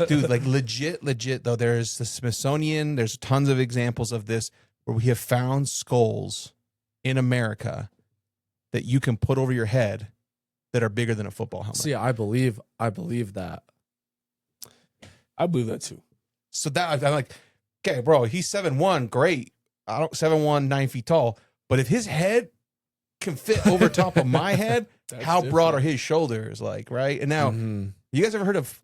Dude, like legit though, there's the Smithsonian, there's tons of examples of this where we have found skulls in America that you can put over your head that are bigger than a football helmet. See, I believe that. I believe that too. So that I'm like, okay, bro, he's 7'1", great. 7'1", 9 feet tall. But if his head can fit over top of my head, how broad are his shoulders? Like, right? And now, you guys ever heard of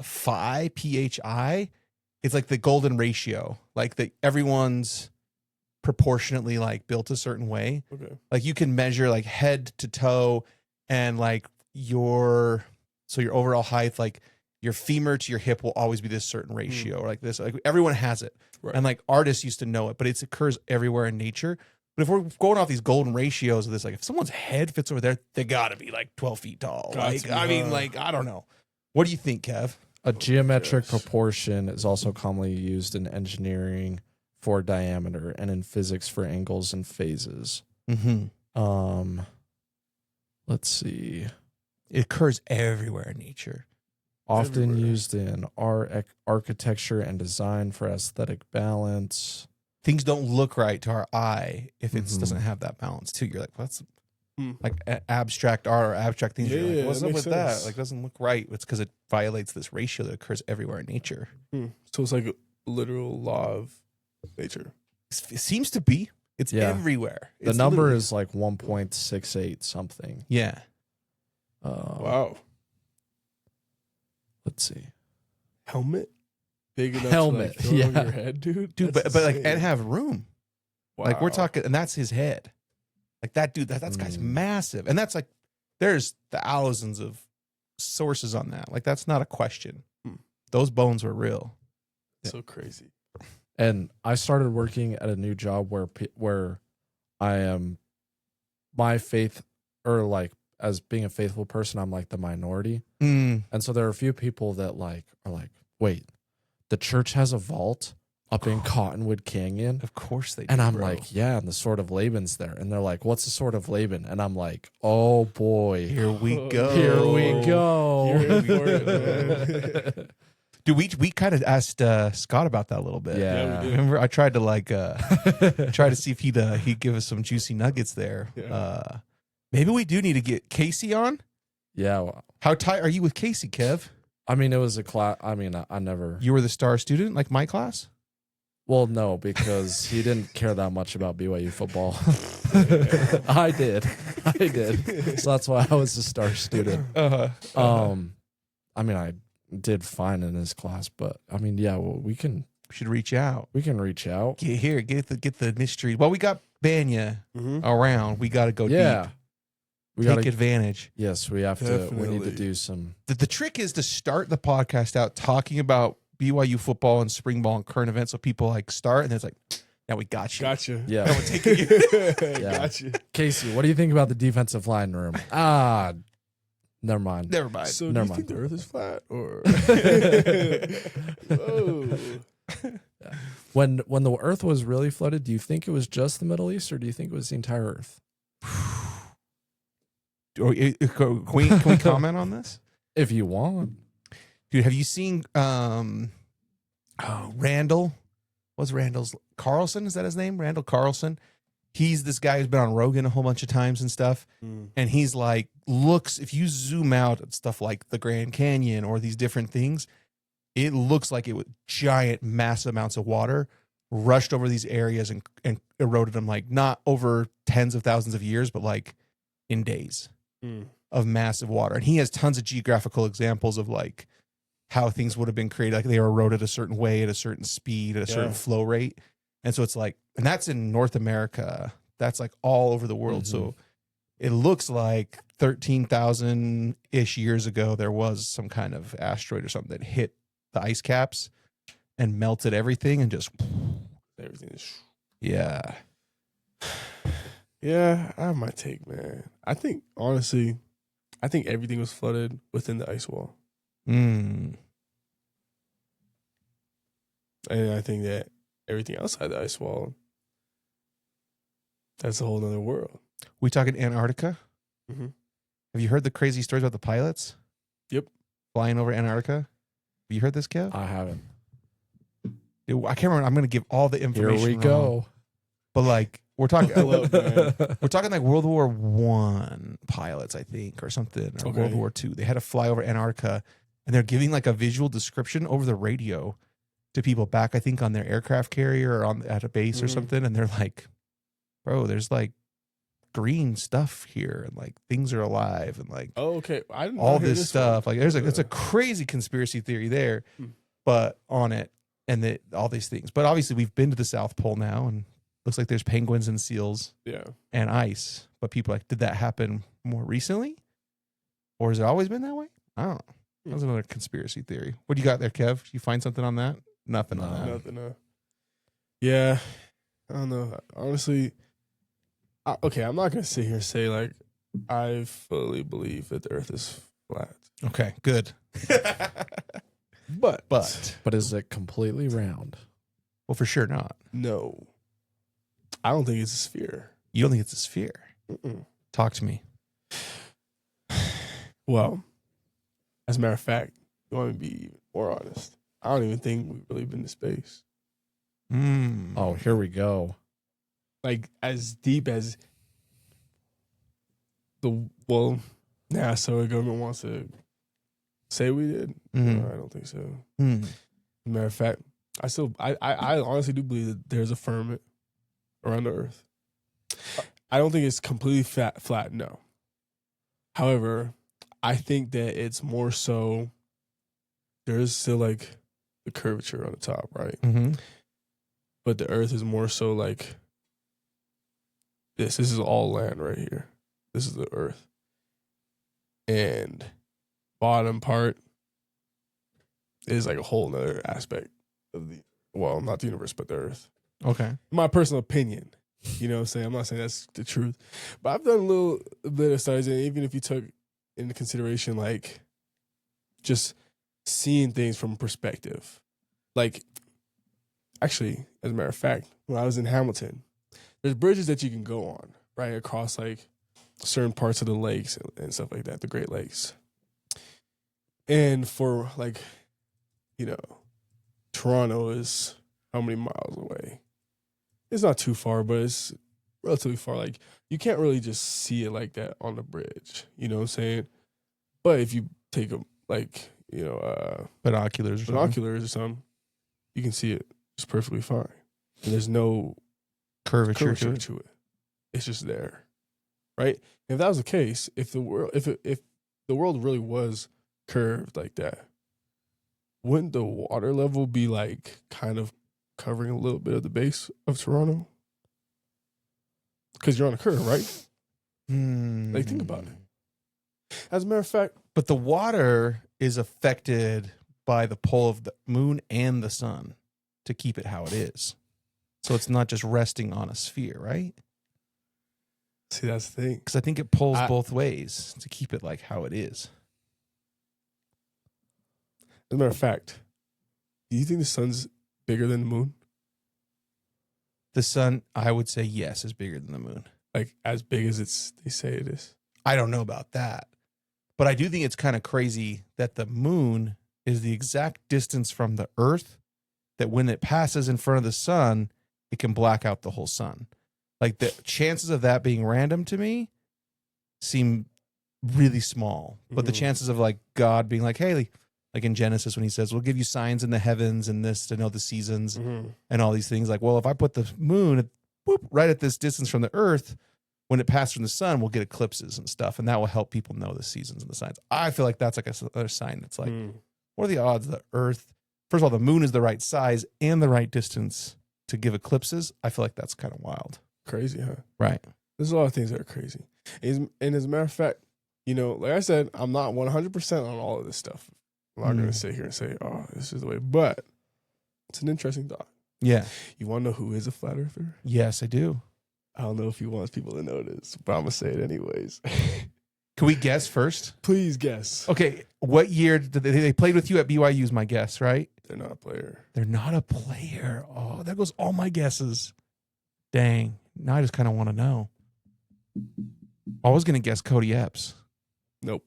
phi, PHI? It's like the golden ratio. Like everyone's proportionately like built a certain way. Okay. Like you can measure like head to toe and like your overall height, like your femur to your hip will always be this certain ratio or like this. Like everyone has it. Right. And like artists used to know it, but it occurs everywhere in nature. But if we're going off these golden ratios of this, like if someone's head fits over there, they gotta be like 12 feet tall. Like, I mean, like, I don't know. What do you think, Kev? A geometric proportion is also commonly used in engineering for diameter and in physics for angles and phases. Let's see. It occurs everywhere in nature. Often used in architecture and design for aesthetic balance. Things don't look right to our eye if it doesn't have that balance too. You're like, what's like abstract art or abstract things? You're like, what's up with that? Like, doesn't look right. It's because it violates this ratio that occurs everywhere in nature. So it's like a literal law of nature. It seems to be. It's everywhere. The number is like 1.68 something. Yeah. Wow. Let's see. Helmet? Big enough helmet, to like throw on your head, dude? Dude, but like, and have room. Wow. Like we're talking, and that's his head. Like that dude, that guy's massive. And that's like, there's thousands of sources on that. Like that's not a question. Those bones were real. So crazy. And I started working at a new job where I am my faith, or like as being a faithful person, I'm like the minority. And so there are a few people that like are like, wait, the church has a vault up in Cottonwood Canyon? Of course they do. And I'm like, yeah, and the Sword of Laban's there. And they're like, what's the Sword of Laban? And I'm like, oh boy. Here we go. Here we go. You're in for it, man. Dude, we kind of asked Scott about that a little bit. Yeah, we did. Remember, I tried to like try to see if he'd give us some juicy nuggets there. Yeah. Maybe we do need to get Casey on. Yeah. Well, How tight are you with Casey, Kev? I mean, it was a class. I mean, I never. You were the star student, like my class? Well, no, because he didn't care that much about BYU football. I did. So that's why I was a star student. I mean, I did fine in his class, but I mean, yeah, well, we should reach out. We can reach out. Get the mystery. Well, we got Bagnah around. We got to go deep. We take advantage. Yes, we have to. We need to do some. The trick is to start the podcast out talking about BYU football and spring ball and current events, so people like start and it's like, now we got you. Gotcha. Yeah. Now we're taking you. Yeah. Gotcha. Casey, what do you think about the defensive line room? Never mind. So do you think the earth is flat or Yeah. When the earth was really flooded, do you think it was just the Middle East or do you think it was the entire earth? Can we comment on this? If you want. Dude, have you seen Randall? What's Randall's Carlson? Is that his name? Randall Carlson. He's this guy who's been on Rogan a whole bunch of times and stuff. And he's like, looks, if you zoom out at stuff like the Grand Canyon or these different things, it looks like it was giant, massive amounts of water rushed over these areas and eroded them, like not over tens of thousands of years, but like in days of massive water. And he has tons of geographical examples of like how things would have been created, like they were eroded a certain way at a certain speed, at a certain flow rate. And so it's like, and that's in North America. That's like all over the world. So it looks like 13,000-ish years ago, there was some kind of asteroid or something that hit the ice caps and melted everything and just Everything is. yeah. Yeah, I have my take, man. I think, honestly, everything was flooded within the ice wall. Mm. And I think that everything outside the ice wall, that's a whole nother world. We talking Antarctica? Mm-hmm. Have you heard the crazy stories about the pilots? Yep. Flying over Antarctica? Have you heard this, Kev? I haven't. Dude, I can't remember. I'm going to give all the information. Here we wrong. go. But like, we're talking, Man. we're talking like World War I pilots, I think, or something, or Okay. World War II. They had to fly over Antarctica, and they're giving like a visual description over the radio to people back, I think, on their aircraft carrier or at a base or something. And they're like, bro, there's like green stuff here, and like things are alive, and like Oh, okay. I didn't all hear this stuff. one. Like there's it's a crazy conspiracy theory there, but on it, and all these things. But obviously, we've been to the South Pole now, and looks like there's penguins and seals Yeah. and ice. But people are like, did that happen more recently, or has it always been that way? I don't know. That's another conspiracy theory. What do you got there, Kev? You find something on that? Nothing on that. Nothing. Yeah. I don't know. Honestly, okay, I'm not going to sit here and say, like, I fully believe that the earth is flat. Okay, good. But But is it completely round? Well, for sure not. no. I don't think it's a sphere. You don't think it's a sphere? Mm-mm. Talk to me. Well, as a matter of fact, you want me to be even more honest, I don't even think we've really been to space. Oh, here we go. Like, as deep as NASA or government wants to say we did. No, I don't think so. As a matter of fact, I honestly do believe that there's a firmament around the earth. I don't think it's completely flat, no. However, I think that it's more so there is still like the curvature on the top, right? Mm-hmm. But the earth is more so like this. This is all land right here. This is the earth. And bottom part is like a whole nother aspect of not the universe, but the earth. Okay. My personal opinion. You know what I'm saying? I'm not saying that's the truth. But I've done a little bit of studies, and even if you took into consideration like just seeing things from perspective. Like, actually, as a matter of fact, when I was in Hamilton, there's bridges that you can go on, right, across like certain parts of the lakes and stuff like that, the Great Lakes. And for like, you know, Toronto is how many miles away? It's not too far, but it's relatively far. Like, you can't really just see it like that on the bridge. You know what I'm saying? But if you take a, like, you know, Binoculars or something, you can see it just perfectly fine. And there's no curvature to it. It's just there, right? If that was the case, if the world really was curved like that, wouldn't the water level be like kind of covering a little bit of the base of Toronto? Because you're on a curve, right? Like, think about it. As a matter of fact, but the water is affected by the pull of the moon and the sun to keep it how it is. So it's not just resting on a sphere, right? See, that's the thing. Because I think it pulls both ways to keep it like how it is. As a matter of fact, do you think the sun's bigger than the moon? The sun, I would say yes, is bigger than the moon. Like, as big as they say it is? I don't know about that. But I do think it's kind of crazy that the moon is the exact distance from the Earth that when it passes in front of the sun, it can black out the whole sun. Like the chances of that being random to me seem really small. But the chances of like God being like, hey, like in Genesis when he says, we'll give you signs in the heavens and this to know the seasons and all these things. Like, well, if I put the moon right at this distance from the Earth, when it passes from the sun, we'll get eclipses and stuff. And that will help people know the seasons and the signs. I feel like that's like another sign that's like, what are the odds the Earth, first of all, the moon is the right size and the right distance to give eclipses? I feel like that's kind of wild. Crazy, huh? Right. There's a lot of things that are crazy. And as a matter of fact, you know, like I said, I'm not 100% on all of this stuff. I'm not going to sit here and say, oh, this is the way. But it's an interesting thought. Yeah. You want to know who is a flat earther? Yes, I do. I don't know if he wants people to know this, but I'm going to say it anyways. Can we guess first? Please guess. Okay. What year did they played with you at BYU is my guess, right? They're not a player. They're not a player. Oh, there goes all my guesses. Dang. Now I just kind of want to know. I was going to guess Cody Epps. Nope.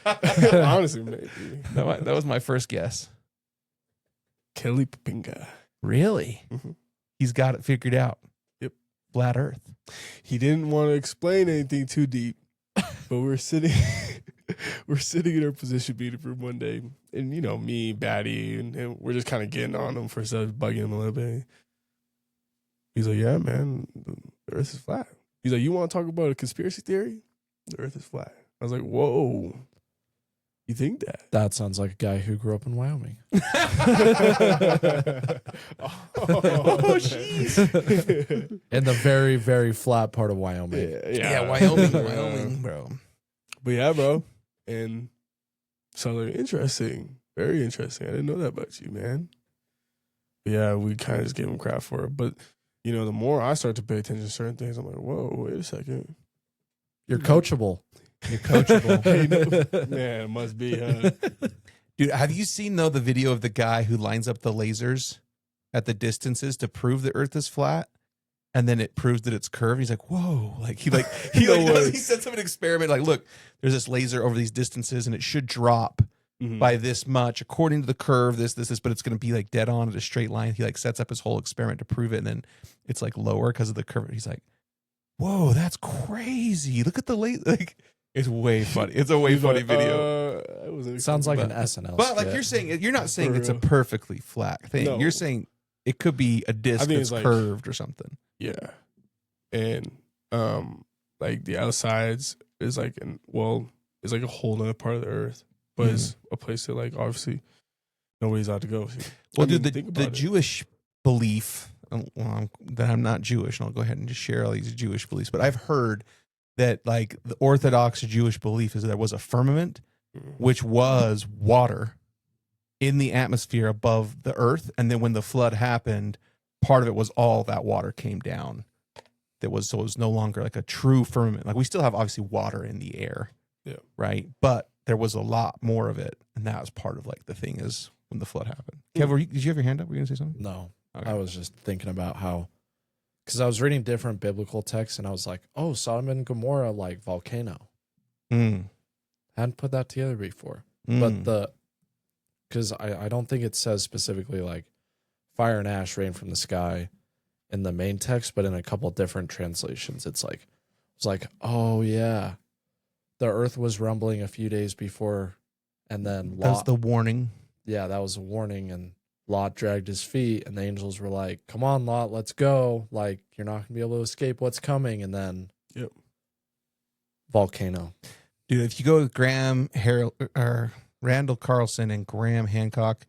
Honestly, maybe. That was my first guess. Kelly Papinga. Really? Mm-hmm. He's got it figured out. Yep. Flat Earth. He didn't want to explain anything too deep, but we're sitting in our position meeting room one day, and you know, me, Batty, and we're just kind of getting on him for stuff, bugging him a little bit. He's like, yeah, man, the Earth is flat. He's like, you want to talk about a conspiracy theory? The Earth is flat. I was like, whoa. You think that? That sounds like a guy who grew up in Wyoming. Oh, jeez. In the very, very flat part of Wyoming. Yeah, Wyoming, bro. But yeah, bro. And so like, interesting. Very interesting. I didn't know that about you, man. But yeah, we kind of just gave him crap for it. But, you know, the more I start to pay attention to certain things, I'm like, whoa, wait a second. You're coachable. You're coachable. Man, it must be, huh? Dude, have you seen, though, the video of the guy who lines up the lasers at the distances to prove the Earth is flat? And then it proves that it's curved. He's like, whoa. Like, he sets up an experiment. Like, look, there's this laser over these distances, and it should drop by this much according to the curve, this, but it's going to be like dead on at a straight line. He like sets up his whole experiment to prove it, and then it's like lower because of the curve. He's like, whoa, that's crazy. Look at the laser. Like, it's way funny. It's a way funny video. Sounds like an SNL. But like you're not saying it's a perfectly flat thing. No. You're saying it could be a disc that's like, curved or something. Yeah. And like the outsides is like it's like a whole other part of the Earth. But it's a place that like obviously nobody's out to go. Well, dude, the Jewish belief that I'm not Jewish, and I'll go ahead and just share all these Jewish beliefs, but I've heard that like the Orthodox Jewish belief is that there was a firmament, which was water in the atmosphere above the earth. And then when the flood happened, part of it was all that water came down. So it was no longer like a true firmament. Like we still have obviously water in the air. Yeah. Right. But there was a lot more of it. And that was part of like the thing is when the flood happened. Kev, did you have your hand up? Were you going to say something? No. Okay. I was just thinking about how, because I was reading different biblical texts and I was like, oh, Sodom and Gomorrah, like volcano. Hadn't put that together before. But because I don't think it says specifically like fire and ash rain from the sky in the main text, but in a couple different translations, it's like, oh yeah, the earth was rumbling a few days before, and then Lot, that's the warning. Yeah, that was a warning, and Lot dragged his feet, and the angels were like, come on, Lot, let's go. Like, you're not going to be able to escape what's coming. And then, volcano. Dude, if you go with Randall Carlson and Graham Hancock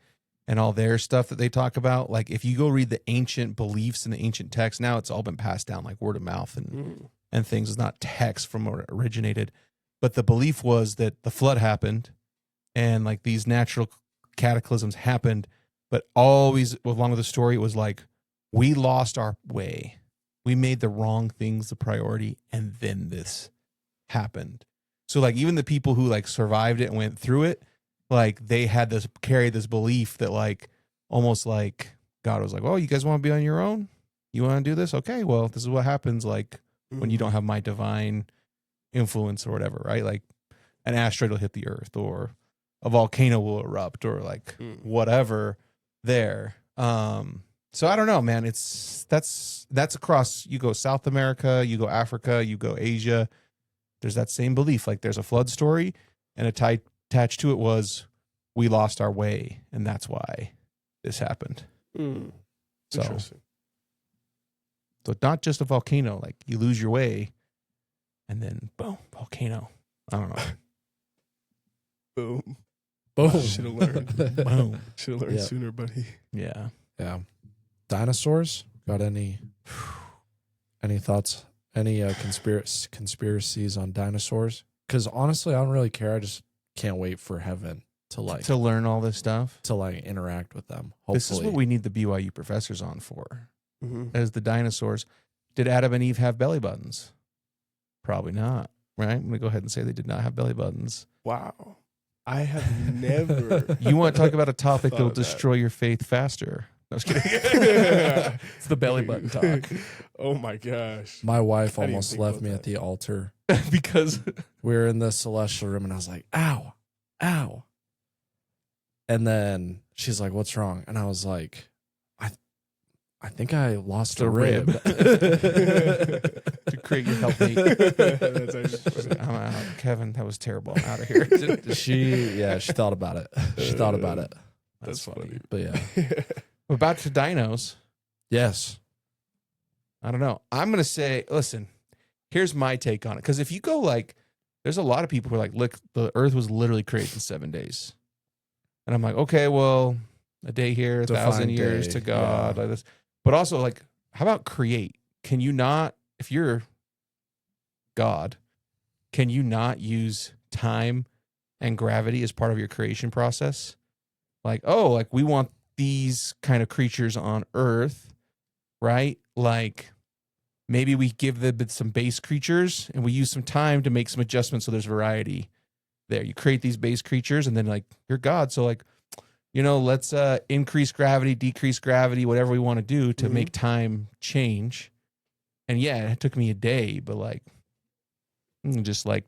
and all their stuff that they talk about, like if you go read the ancient beliefs in the ancient texts, now it's all been passed down like word of mouth and things. It's not text from where it originated. But the belief was that the flood happened and like these natural cataclysms happened. But always along with the story, it was like, we lost our way. We made the wrong things the priority. And then this happened. So like even the people who like survived it and went through it, like they had carried this belief that like, almost like God was like, oh, you guys want to be on your own? You want to do this? Okay, well, this is what happens like when you don't have my divine influence or whatever, right? Like an asteroid will hit the earth or a volcano will erupt or like whatever there. So I don't know, man. That's across. You go South America, you go Africa, you go Asia. There's that same belief. Like there's a flood story, and attached to it was we lost our way, and that's why this happened. So, Interesting. so not just a volcano. Like you lose your way, and then boom, volcano. I don't know. Boom. Boom. Should have learned. Boom. Should have learned Yeah. sooner, buddy. Yeah. Yeah. Dinosaurs? Got any thoughts? Any conspiracies on dinosaurs? Because honestly, I don't really care. I just can't wait for heaven to learn all this stuff. to interact with them. Hopefully. This is what we need the BYU professors on for. Mm-hmm. As the dinosaurs. Did Adam and Eve have belly buttons? Probably not. Right? I'm going to go ahead and say they did not have belly buttons. Wow. I have never. You want to talk about a topic that Thought will of that. destroy your faith faster? No, I was kidding. It's the belly button talk. Oh my gosh. My wife I didn't almost think left about me that. at the altar. Because We were in the celestial room and I was like, ow, ow. And then she's like, what's wrong? And I was like, I think I lost a rib. to create your helpmate. That's actually funny. I'm out. Kevin, that was terrible. I'm out of here. She thought about it. She thought about it. That's funny. But yeah. We're about to dinos. Yes. I don't know. I'm going to say, listen, here's my take on it. Because if you go like, there's a lot of people who are like, look, the earth was literally created in 7 days. And I'm like, okay, well, a day here, 1,000 Defined years day, to God. yeah. Like this. But also, like, how about create? Can you not, if you're God, can you not use time and gravity as part of your creation process? Like, oh, like we want these kind of creatures on Earth, right? Like maybe we give them some base creatures and we use some time to make some adjustments so there's variety there. You create these base creatures and then like you're God. So like, you know, let's increase gravity, decrease gravity, whatever we want to do to make time change. And yeah, it took me a day, but like just like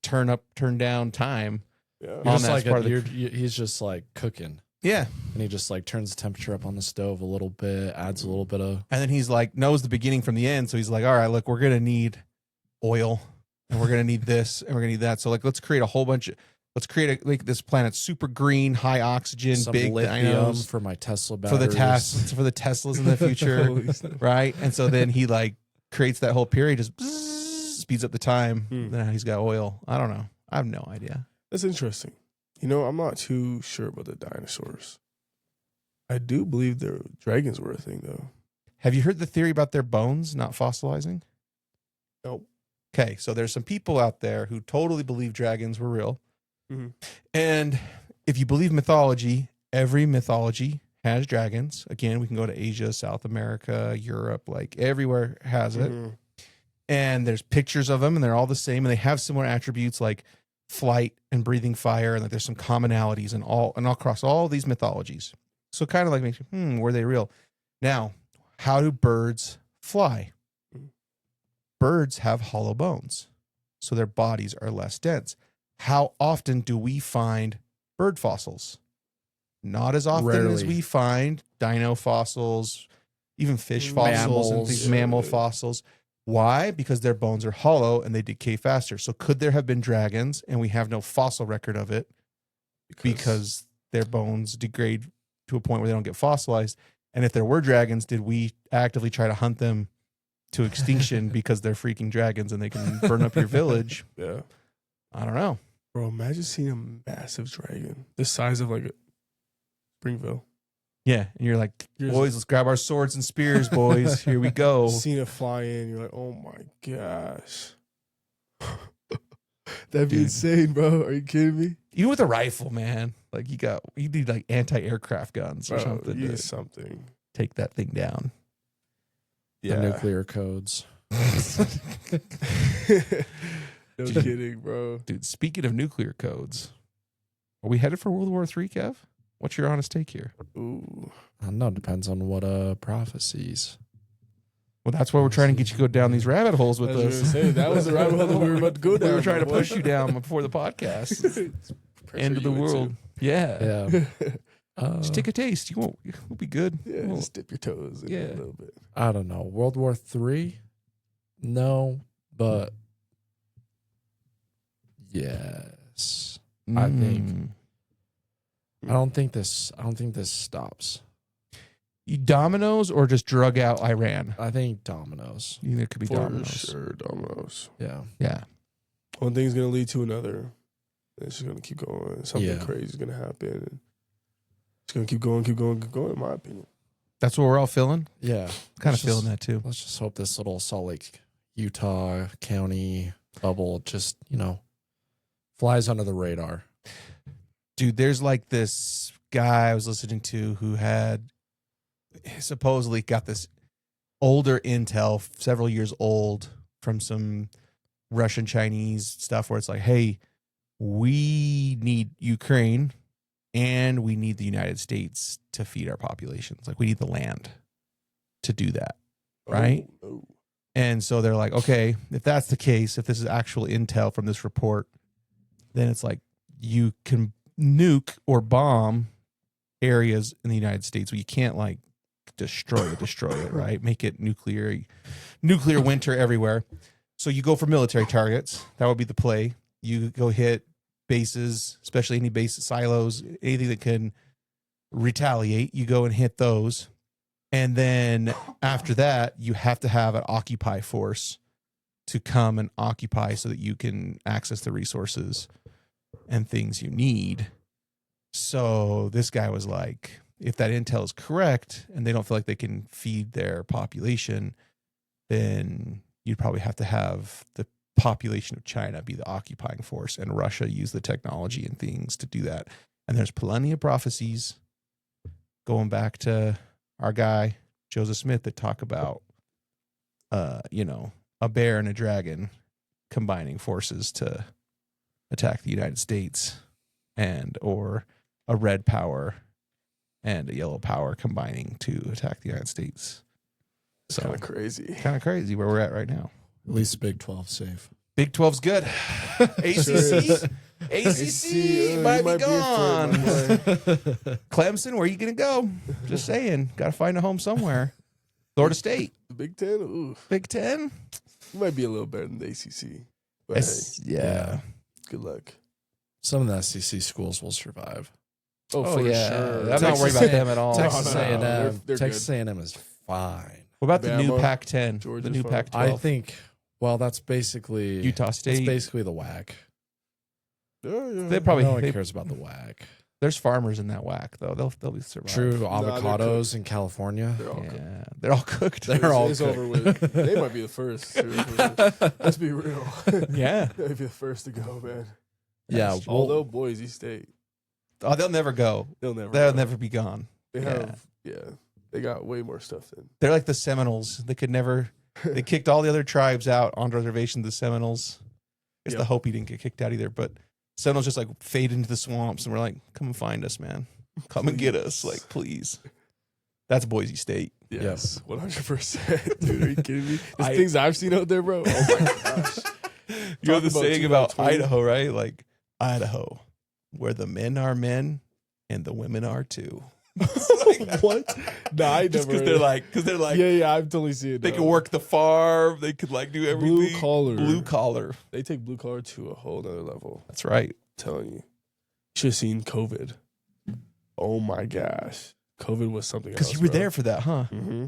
turn up, turn down time. Yeah. You're On just that like as part of the- he's just like cooking. Yeah. And he just like turns the temperature up on the stove a little bit, adds a little bit of And then he's like, knows the beginning from the end. So he's like, all right, look, we're going to need oil and we're going to need this and we're going to need that. So like, let's create a whole bunch of, let's create like this planet, super green, high oxygen, some big lithium dinos for my Tesla for batteries. the Teslas in the future. Holy snap. Right. And so then he like creates that whole period, just bzzz, speeds up the time. Then he's got oil. I don't know. I have no idea. That's interesting. You know, I'm not too sure about the dinosaurs. I do believe their dragons were a thing, though. Have you heard the theory about their bones not fossilizing? Nope. Okay. So there's some people out there who totally believe dragons were real. Mhm. And if you believe mythology, every mythology has dragons. Again, we can go to Asia, South America, Europe, like everywhere has it. Mhm. And there's pictures of them and they're all the same and they have similar attributes like flight and breathing fire. And like there's some commonalities and all across all these mythologies. So kind of like makes you, were they real? Now, how do birds fly? Birds have hollow bones. So their bodies are less dense. How often do we find bird fossils? Not as often as Rarely. we find dino fossils, even fish fossils and these mammal fossils. Why? Because their bones are hollow and they decay faster. So could there have been dragons and we have no fossil record of it because their bones degrade to a point where they don't get fossilized? And if there were dragons, did we actively try to hunt them to extinction because they're freaking dragons and they can burn up your village? Yeah. I don't know. Bro, imagine seeing a massive dragon the size of like a Springville. Yeah. And you're like, Here's- boys, let's grab our swords and spears, boys. Here we go. Seeing it fly in, you're like, oh my gosh. That'd be Dude. insane, bro. Are you kidding me? Even with a rifle, man. Like you need like anti-aircraft guns or Bro, something you to need something. take that thing down. the nuclear codes. No kidding, bro. Dude, speaking of nuclear codes, are we headed for World War III, Kev? What's your honest take here? Ooh. I don't know. Depends on what prophecies. Well, that's why we're trying to get you to go down these rabbit holes with I was us. gonna say, that was the rabbit hole that we were about to go down. We were trying to bro. push you down before the podcast. Pressure end of the you into. world. Yeah. Yeah. Just take a taste. You'll be good. Yeah, Well, just dip your toes in it a little bit. I don't know. World War III? No, but yes. I think I don't think this stops. Dominoes or just drug out Iran? I think dominoes. You think it could be For dominoes? sure, dominoes. Yeah. Yeah. One thing's gonna lead to another. It's just gonna keep going. Something Yeah. crazy is gonna happen. It's gonna keep going, in my opinion. That's what we're all feeling. Yeah. Kind of feeling that too. Let's just hope this little Salt Lake, Utah County bubble just, flies under the radar. Dude, there's like this guy I was listening to who had supposedly got this older intel, several years old, from some Russian Chinese stuff where it's like, hey, we need Ukraine and we need the United States to feed our populations. Like, we need the land to do that. Right? Oh. And so they're like, okay, if that's the case, if this is actual intel from this report, then it's like you can nuke or bomb areas in the United States, but you can't like destroy it, right? Make it nuclear winter everywhere. So you go for military targets. That would be the play. You go hit bases, especially any base silos, anything that can retaliate. You go and hit those. And then after that, you have to have an occupy force to come and occupy so that you can access the resources and things you need. So this guy was like, if that intel is correct and they don't feel like they can feed their population, then you'd probably have to have the population of China be the occupying force and Russia use the technology and things to do that. And there's plenty of prophecies going back to our guy, Joseph Smith, that talk about, a bear and a dragon combining forces to attack the United States, or a red power and a yellow power combining to attack the United States. So Kind of crazy. Kind of crazy where we're at right now. At least Big 12 safe. Big 12's good. ACC? ACC might be gone. Clemson, where are you going to go? Just saying. Got to find a home somewhere. Florida State. The Big Ten? Ooh. Big Ten? You might be a little better than the ACC. But hey, Yeah. good luck. Some of the SEC schools will survive. Oh, for sure. I'm not worried about them at all. Texas no, A&M. they're Texas good. A&M is fine. What about the new Bama, Pac-10? Georgia's The new fine. Pac-12? I think, that's basically Utah It's State. basically the WAC. Yeah. They probably No one cares about the WAC. there's farmers in that whack though. They'll be survive. True, they're avocados in California. They're all good. Yeah, they're all cooked. They're all It's cooked. over with. They might be the first. Let's be real. Yeah. They might be the first to go, man. Yeah, That's true. Although Boise State, Oh, they'll never go. they'll never. They'll go. never be gone. They have. Yeah. They got way more stuff than. They're like the Seminoles. They could never. They kicked all the other tribes out on reservation. The Seminoles. It's the Yep. hope he didn't get kicked out either. But Seminoles just like fade into the swamps, and we're like, come and find us, man. Come and get us, like, please. That's Boise State. Yes, 100%. Dude, are you kidding me? The things I've seen out there, bro. Oh my gosh. You know Talk the about saying about 2020. Idaho, right? Like, Idaho, where the men are men and the women are too. What? Nah, I Just never. because they're like, Yeah, I've totally seen it. they now. can work the farm, they could like do everything. Blue collar. Blue collar. They take blue collar to a whole nother level. That's right. I'm telling you. Should have seen COVID. Oh my gosh. COVID was something else. Because you were there for that, huh? Mm-hmm.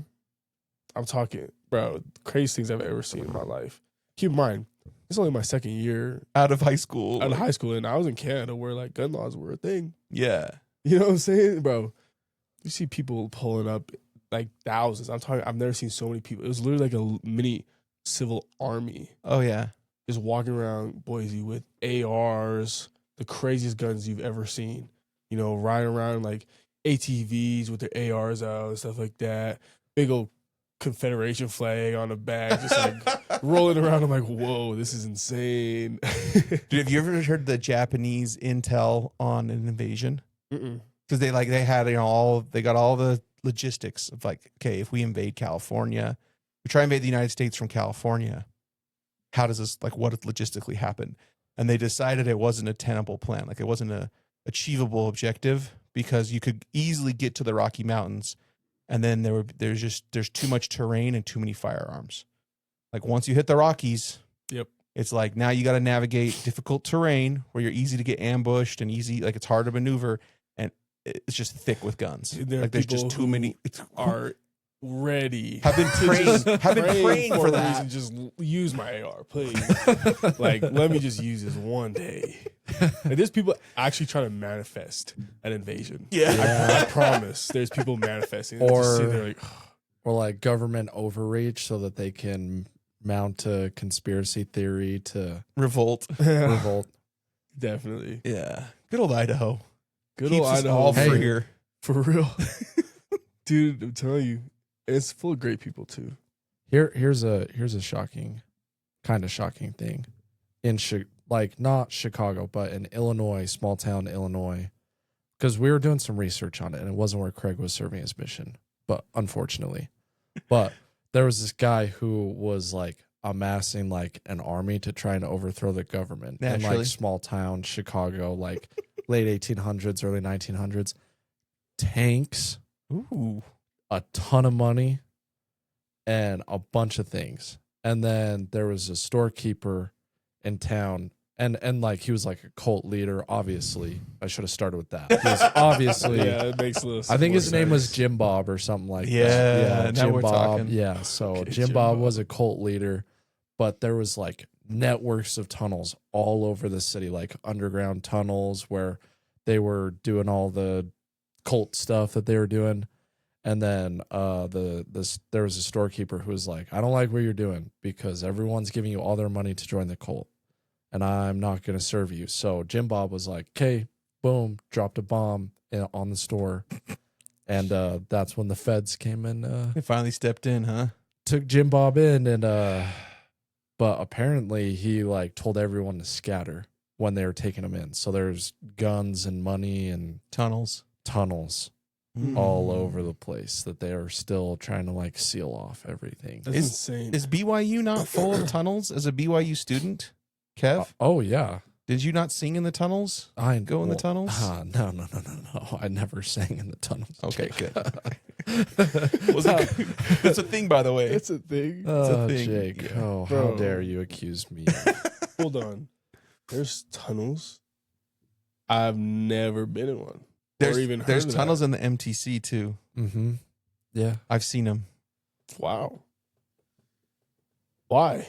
I'm talking, bro, craziest things I've ever seen in my life. Keep in mind, it's only my second year Out of high school. out of high school, and I was in Canada where like gun laws were a thing. Yeah. You know what I'm saying, bro? You see people pulling up like thousands. I'm talking. I've never seen so many people. It was literally like a mini civil army Oh, yeah. just walking around Boise with ARs, the craziest guns you've ever seen. You know, riding around like ATVs with their ARs out and stuff like that. Big old Confederation flag on the back, just like rolling around. I'm like, whoa, this is insane. Dude, have you ever heard the Japanese intel on an invasion? Mm-mm. Because they had they got all the logistics of like, okay, if we invade California, we try to invade the United States from California, how does this, like, what logistically happen? and they decided it wasn't a tenable plan. Like it wasn't a achievable objective because you could easily get to the Rocky Mountains, and then there's too much terrain and too many firearms. Like once you hit the Rockies, Yep. It's like now you got to navigate difficult terrain where you're easy to get ambushed and like it's hard to maneuver, and it's just thick with guns. Like there's just too many. Are ready. Have been praying for a that. reason. Just use my AR, please. Like, let me just use this one day. Like, there's people actually trying to manifest an invasion. Yeah. I promise. There's people manifesting. Or- Just sitting there like, Or like government overreach so that they can mount a conspiracy theory to Revolt. revolt. definitely. Yeah. Good old Idaho. Good Keeps old us Idaho. all Hey. freer. For real. Dude, I'm telling you, it's full of great people too. Here's a kind of shocking thing in like not Chicago, but in Illinois, small town Illinois, because we were doing some research on it, and it wasn't where Craig was serving his mission, but unfortunately, but there was this guy who was like amassing like an army to try and overthrow the government in Naturally. like small town Chicago, like late 1800s, early 1900s. Tanks, Ooh. a ton of money, and a bunch of things. And then there was a storekeeper in town, and like he was like a cult leader. Obviously, I should have started with that. He was obviously, Yeah, it makes a little I think more his name was sense. Jim Bob or something like Yeah, that. now Jim we're Bob. talking. Yeah, so Okay, Jim Jim Bob Bob. was a cult leader, but there was like networks of tunnels all over the city, like underground tunnels where they were doing all the cult stuff that they were doing. And then there was a storekeeper who was like, I don't like what you're doing because everyone's giving you all their money to join the cult, and I'm not going to serve you. So Jim Bob was like, okay, boom, dropped a bomb on the store. And that's when the feds came and They finally stepped in, huh? took Jim Bob in. And but apparently he like told everyone to scatter when they were taking him in. So there's guns and money and Tunnels. tunnels all over the place that they are still trying to like seal off everything. That's insane. Is BYU not full of tunnels as a BYU student? Kev, Oh yeah, did you not sing in the tunnels? I Go in the tunnels? No. I never sang in the tunnels. Okay, good. That's a thing, by the way. It's a thing. Oh, thing. Jake! Yeah. Oh, Bro. how dare you accuse me? Hold on. There's tunnels. I've never been in one. There's or even heard there's of tunnels that. in the MTC too. Mm-hmm. Yeah. I've seen them. Wow. Why?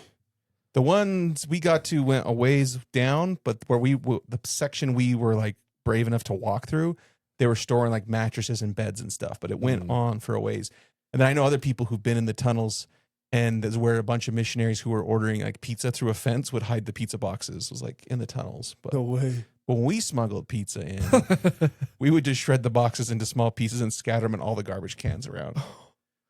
The ones we got to went a ways down, but where the section we were like brave enough to walk through, they were storing like mattresses and beds and stuff. But it went on for a ways. And then I know other people who've been in the tunnels, and that's where a bunch of missionaries who were ordering like pizza through a fence would hide the pizza boxes. It was like in the tunnels. But No way. when we smuggled pizza in, we would just shred the boxes into small pieces and scatter them in all the garbage cans around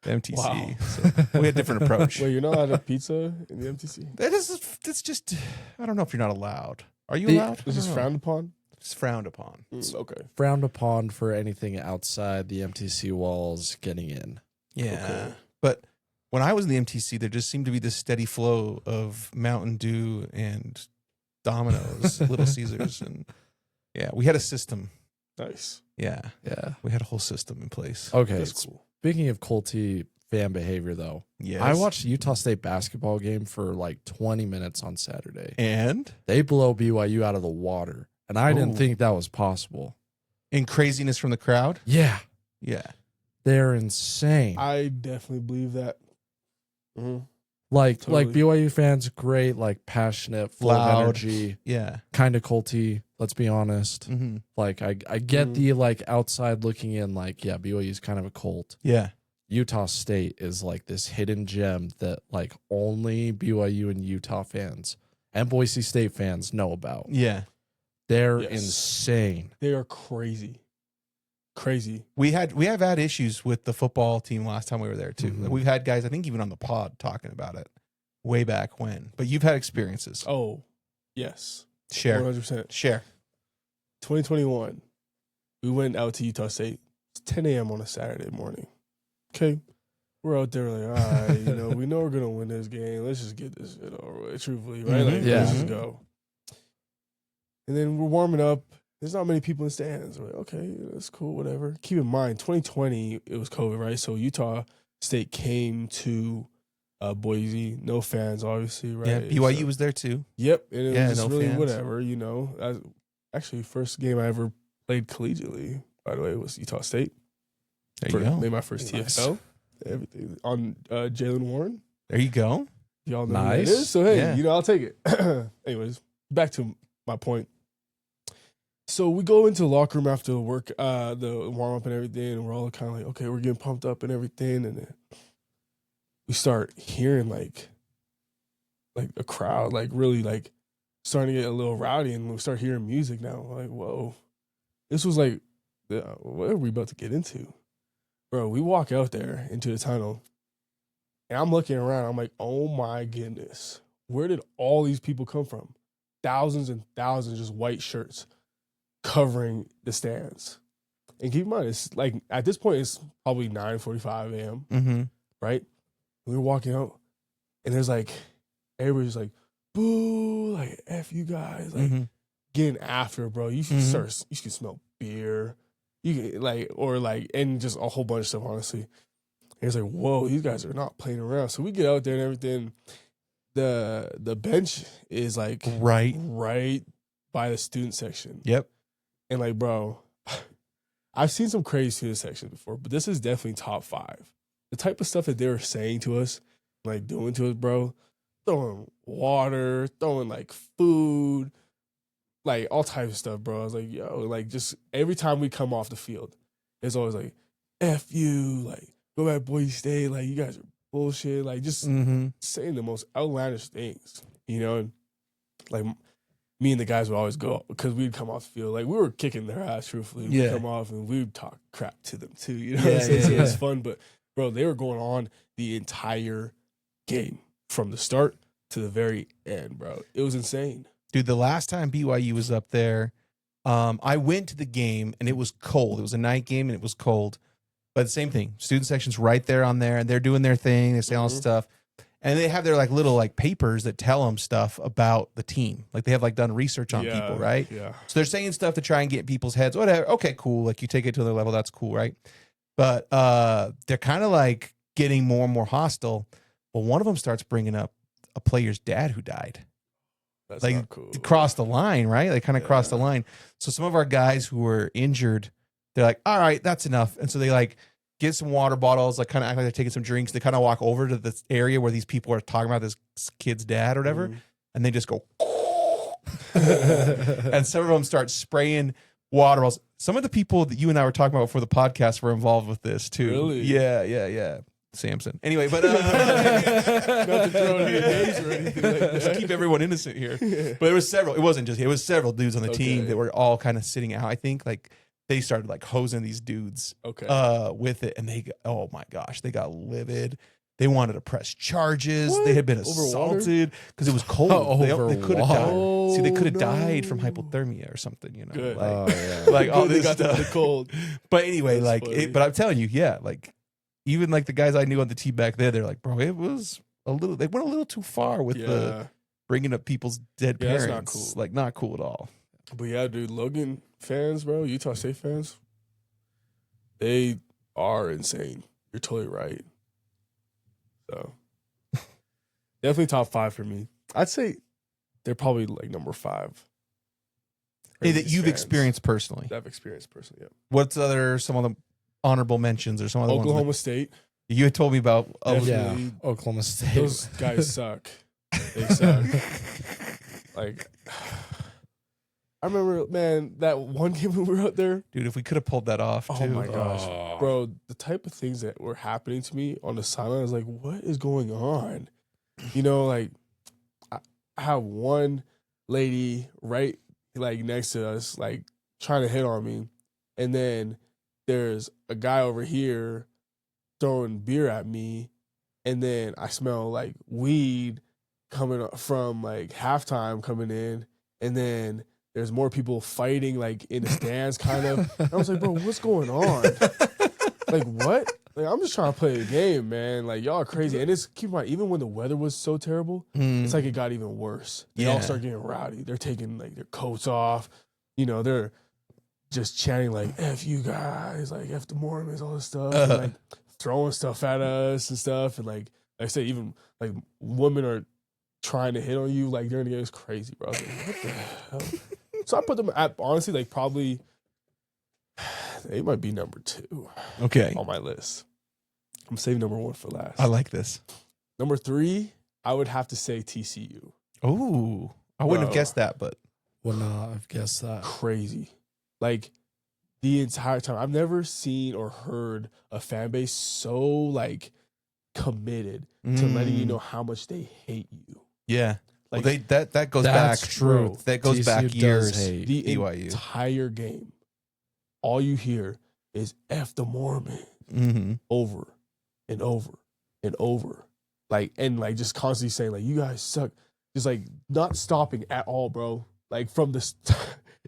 the MTC. Wow. So we had a different approach. Wait, you're not allowed to have pizza in the MTC? That's just, I don't know if you're not allowed. Are you The- allowed? It's just frowned upon? It's frowned upon. Okay. Frowned upon for anything outside the MTC walls getting in. Yeah. Okay. But when I was in the MTC, there just seemed to be this steady flow of Mountain Dew and Domino's, Little Caesars. And yeah, we had a system. Nice. Yeah. Yeah. We had a whole system in place. Okay. That's cool. Speaking of culty fan behavior, though, Yes. I watched the Utah State basketball game for like 20 minutes on Saturday. And They blow BYU out of the water, and I didn't Ooh. think that was possible. in craziness from the crowd. Yeah, Yeah. they're insane. I definitely believe that. Mhm. like totally. BYU fans, great, like passionate, full Loud. of energy, Yeah. kind of culty. Let's be honest. Mm-hmm. Like I get the like outside looking in, like yeah, BYU is kind of a cult. Yeah. Utah State is like this hidden gem that like only BYU and Utah fans and Boise State fans know about. Yeah. They're Yes. insane. They are crazy. Crazy. We have had issues with the football team last time we were there too. Mhm. We've had guys, I think even on the pod, talking about it way back when. But you've had experiences. Oh, yes. Share. 100%. Share. 2021, we went out to Utah State. It's 10 a.m. on a Saturday morning. Okay. We're out there like, all right, we know we're going to win this game. Let's just get this shit over with, truthfully, right? Mhm. Like, Yeah. let's just go. And then we're warming up. There's not many people in the stands. We're like, okay, that's cool, whatever. Keep in mind, 2020, it was COVID, right? So Utah State came to Boise, no fans, obviously, right? Yeah, BYU So, was there too. yep, and it was just no really fans. whatever, Actually, first game I ever played collegiately, by the way, was Utah State. There you go. Made my first Nice. TFL. Everything on Jalen Warren. There you go. Y'all know who Nice. that is. So hey, Yeah. I'll take it. Anyways, back to my point. So we go into the locker room after work, the warm up and everything, and we're all kind of like, okay, we're getting pumped up and everything, and then we start hearing like a crowd, like really like starting to get a little rowdy, and we start hearing music now. Like, whoa, this was like, what are we about to get into, bro? We walk out there into the tunnel, and I'm looking around. I'm like, oh my goodness, where did all these people come from? Thousands and thousands, just white shirts covering the stands. And keep in mind, it's like at this point, it's probably 9:45 a.m. Mm-hmm. Right? We were walking out, and there's like everybody's like, "Boo!" Like "F you guys!" Like Mm-hmm. getting after it, bro. You should start. You should smell beer. You can, and just a whole bunch of stuff. Honestly, and it's like, whoa, these guys are not playing around. So we get out there and everything. The bench is like Right. by the student section. Yep. And like, bro, I've seen some crazy student sections before, but this is definitely top 5. The type of stuff that they were saying to us, like doing to us, bro, throwing water, throwing like food, like all types of stuff, bro. I was like, yo, like just every time we come off the field, it's always like, F you, like go back Boise State, like you guys are bullshit, like just saying the most outlandish things, and like me and the guys would always go because we'd come off the field. Like we were kicking their ass, truthfully. We'd come off and we'd talk crap to them too. You know what I'm saying? So it was fun. But bro, they were going on the entire game from the start to the very end, bro. It was insane. Dude, the last time BYU was up there, I went to the game and it was cold. It was a night game and it was cold. But the same thing. Student section's right there on there and they're doing their thing. They're saying all this stuff. And they have their like little like papers that tell them stuff about the team. Like they have like done research on people, right? Yeah. So they're saying stuff to try and get people's heads. Whatever. Okay, cool. Like you take it to another level. That's cool, right? But they're kind of like getting more and more hostile. Well, one of them starts bringing up a player's dad who died. That's Like not cool. crossed the line, right? They kind of crossed the line. So some of our guys who were injured, they're like, all right, that's enough. And so they like get some water bottles, like kind of act like they're taking some drinks. They kind of walk over to this area where these people are talking about this kid's dad or whatever. And they just go, and some of them start spraying water bottles. Some of the people that you and I were talking about before the podcast were involved with this too. Really? Yeah. Samson. Anyway, but Not to throw any names or anything like that. just keep everyone innocent here. But there was several. It wasn't just. It was several dudes on the team that were all kind of sitting out. I think like they started like hosing these dudes. With it, and they. Oh my gosh, they got livid. They wanted to press charges. What? They had been Over assaulted because it was cold. They could have died. See, they could have died from hypothermia or something. You know, Good. like all They this got stuff. the cold. But anyway, That's like, funny. but I'm telling you, yeah, like even like the guys I knew on the team back there, they're like, bro, it was a little. They went a little too far with the bringing up people's dead Yeah, parents. that's not cool. Like, not cool at all. But yeah, dude, Logan fans, bro, Utah State fans, they are insane. You're totally right. So definitely top 5 for me. I'd say they're probably like number 5. Hey, that Craziest you've fans experienced personally. that I've experienced personally. Yeah. What's some of the honorable mentions or some of the Oklahoma ones State. that you had told me about? Definitely. Oklahoma State. Those guys suck. They suck. Like, I remember, man, that one game when we were out there. Dude, if we could have pulled that off, Oh too. my gosh, bro! The type of things that were happening to me on the sideline, I was like, "What is going on?" You know, like I have one lady right like next to us, like trying to hit on me, and then there's a guy over here throwing beer at me, and then I smell like weed coming from like halftime coming in, and then there's more people fighting like in the stands, kind of. And I was like, bro, what's going on? Like, what? Like, I'm just trying to play the game, man. Like, y'all are crazy. And it's, keep in mind, even when the weather was so terrible, it's like it got even worse. They all start getting rowdy. They're taking, like, their coats off. You know, they're just chanting, like, F you guys, like, F the Mormons, all this stuff. And, like, throwing stuff at us and stuff. And, like I say, even, like, women are trying to hit on you, like, during the game. It's crazy, bro. I was like, what the hell? So I put them at, honestly, like, probably... They might be number 2 on my list. I'm saving number 1 for last. I like this. Number 3, I would have to say TCU. Oh, I wouldn't have guessed that, but would not have guessed that. Crazy. Like, the entire time. I've never seen or heard a fan base so, like, committed to letting you know how much they hate you. Yeah. Like, well, that goes back. True. That goes TCU back years. hate the BYU. entire game. All you hear is F the Mormon over and over and over. Like, and like just constantly saying, like, you guys suck. Just like not stopping at all, bro. Like from the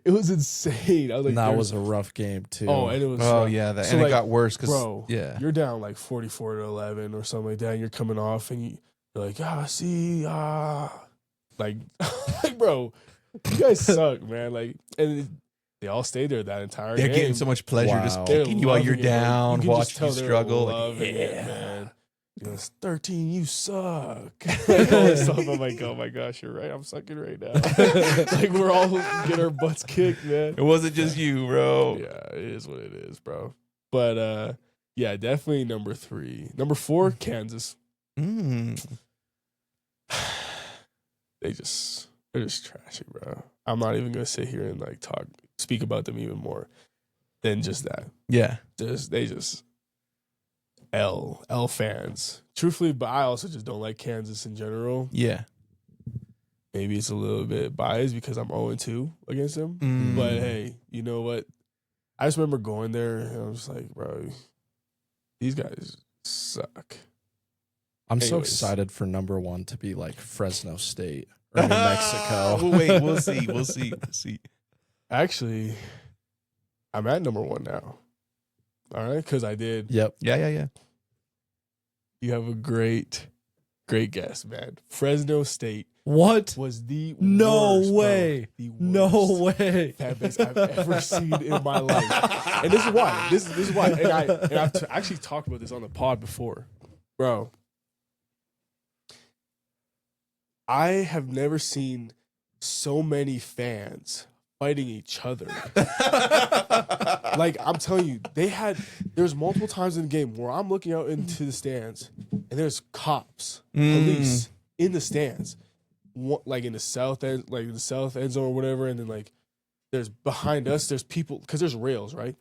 it was insane. I was like, that was a rough game too. Oh, and it was yeah, so and like, it got worse because bro, you're down like 44-11 or something like that, and you're coming off and you're like, like like bro, you guys suck, man. Like, and they all stayed there that entire they're game. getting so much pleasure just They're kicking you while you're loving it, down, you watching you struggle. Like, loving it, man. You know, it's 13, you suck. Like all this stuff. I'm like, oh my gosh, you're right. I'm sucking right now. Like we're all get our butts kicked, man. It wasn't just you, bro. Yeah, it is what it is, bro. But yeah, definitely number 3. Number 4, Kansas. They're just trashy, bro. I'm not even gonna sit here and like speak about them even more than just that. Yeah. They just L fans. Truthfully, but I also just don't like Kansas in general. Yeah. Maybe it's a little bit biased because I'm 0-2 against them. But hey, you know what? I just remember going there and I was like, bro, these guys suck. I'm so excited for number 1 to be like Fresno State or New Mexico. Well, wait, we'll see. Actually, I'm at number 1 now. All right, because I did. Yep. Yeah. You have a great guess, man. Fresno State. What? Was the no worst, way. Bro. The worst no way. fan base I've ever seen in my life. And this is why. This is why. And I've actually talked about this on the pod before. Bro. I have never seen so many fans fighting each other. Like, I'm telling you, there's multiple times in the game where I'm looking out into the stands and there's cops, police in the stands. Like in the south end, like in the south end zone or whatever, and then like there's behind us, there's people because there's rails, right?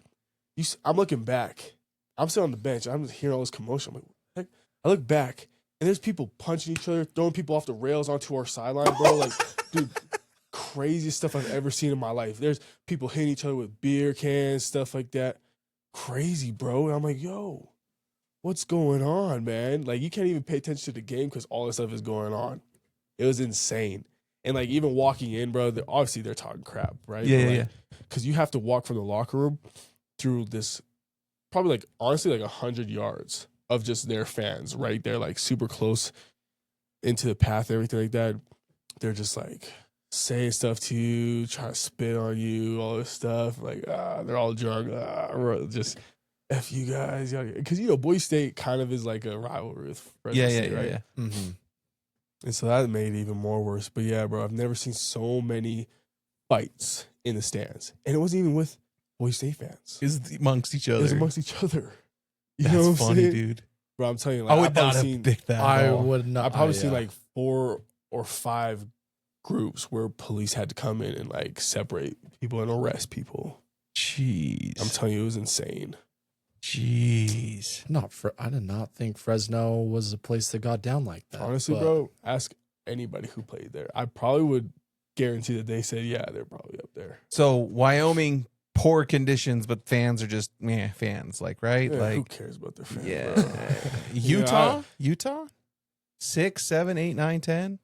I'm looking back, I'm sitting on the bench, I'm just hearing all this commotion. I'm like, what the heck? I look back and there's people punching each other, throwing people off the rails onto our sideline, bro. Like, dude, craziest stuff I've ever seen in my life. There's people hitting each other with beer cans, stuff like that. Crazy, bro. And I'm like, yo, what's going on, man? Like, you can't even pay attention to the game because all this stuff is going on. It was insane. And, like, even walking in, bro, obviously they're talking crap, right? Yeah. Because you have to walk from the locker room through this probably, like, honestly, like 100 yards of just their fans right there, like, super close into the path and everything like that. They're just, like, saying stuff to you, trying to spit on you, all this stuff. Like, they're all drunk. Just F you guys. Because, you know, Boise State kind of is like a rivalry with Fresno State, right? Yeah. Mm-hmm. And so that made it even more worse. But yeah, bro, I've never seen so many fights in the stands. And it wasn't even with Boise State fans. It's amongst each other. It was amongst each other. You That's know what funny, I'm saying? dude. Bro, I'm telling you, like, I would not have picked that. I would not. I've probably seen like 4 or 5 groups where police had to come in and like separate people and arrest people. Jeez. I'm telling you, it was insane. Jeez. I did not think Fresno was a place that got down like that. Honestly, bro, ask anybody who played there. I probably would guarantee that they said, yeah, they're probably up there. So Wyoming, poor conditions, but fans are just fans, like, right? Yeah, like, who cares about their fans? yeah. Bro? Utah, 6, 7, 8, 9, 10.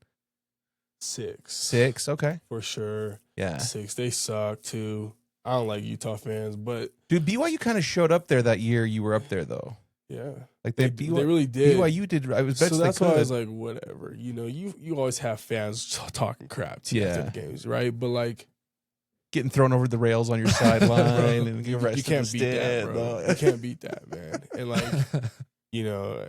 6. Okay. For sure. Yeah. 6. They suck too. I don't like Utah fans, but Dude, BYU kind of showed up there that year you were up there, though. Yeah. Like They really did. BYU did. I was So best that's they why I could. was like, whatever. You know, you always have fans talking crap to you after Yeah. the games, right? But like, Getting thrown over the rails on your sideline and you can't beat that, bro. You can't beat that, man. And like, you know,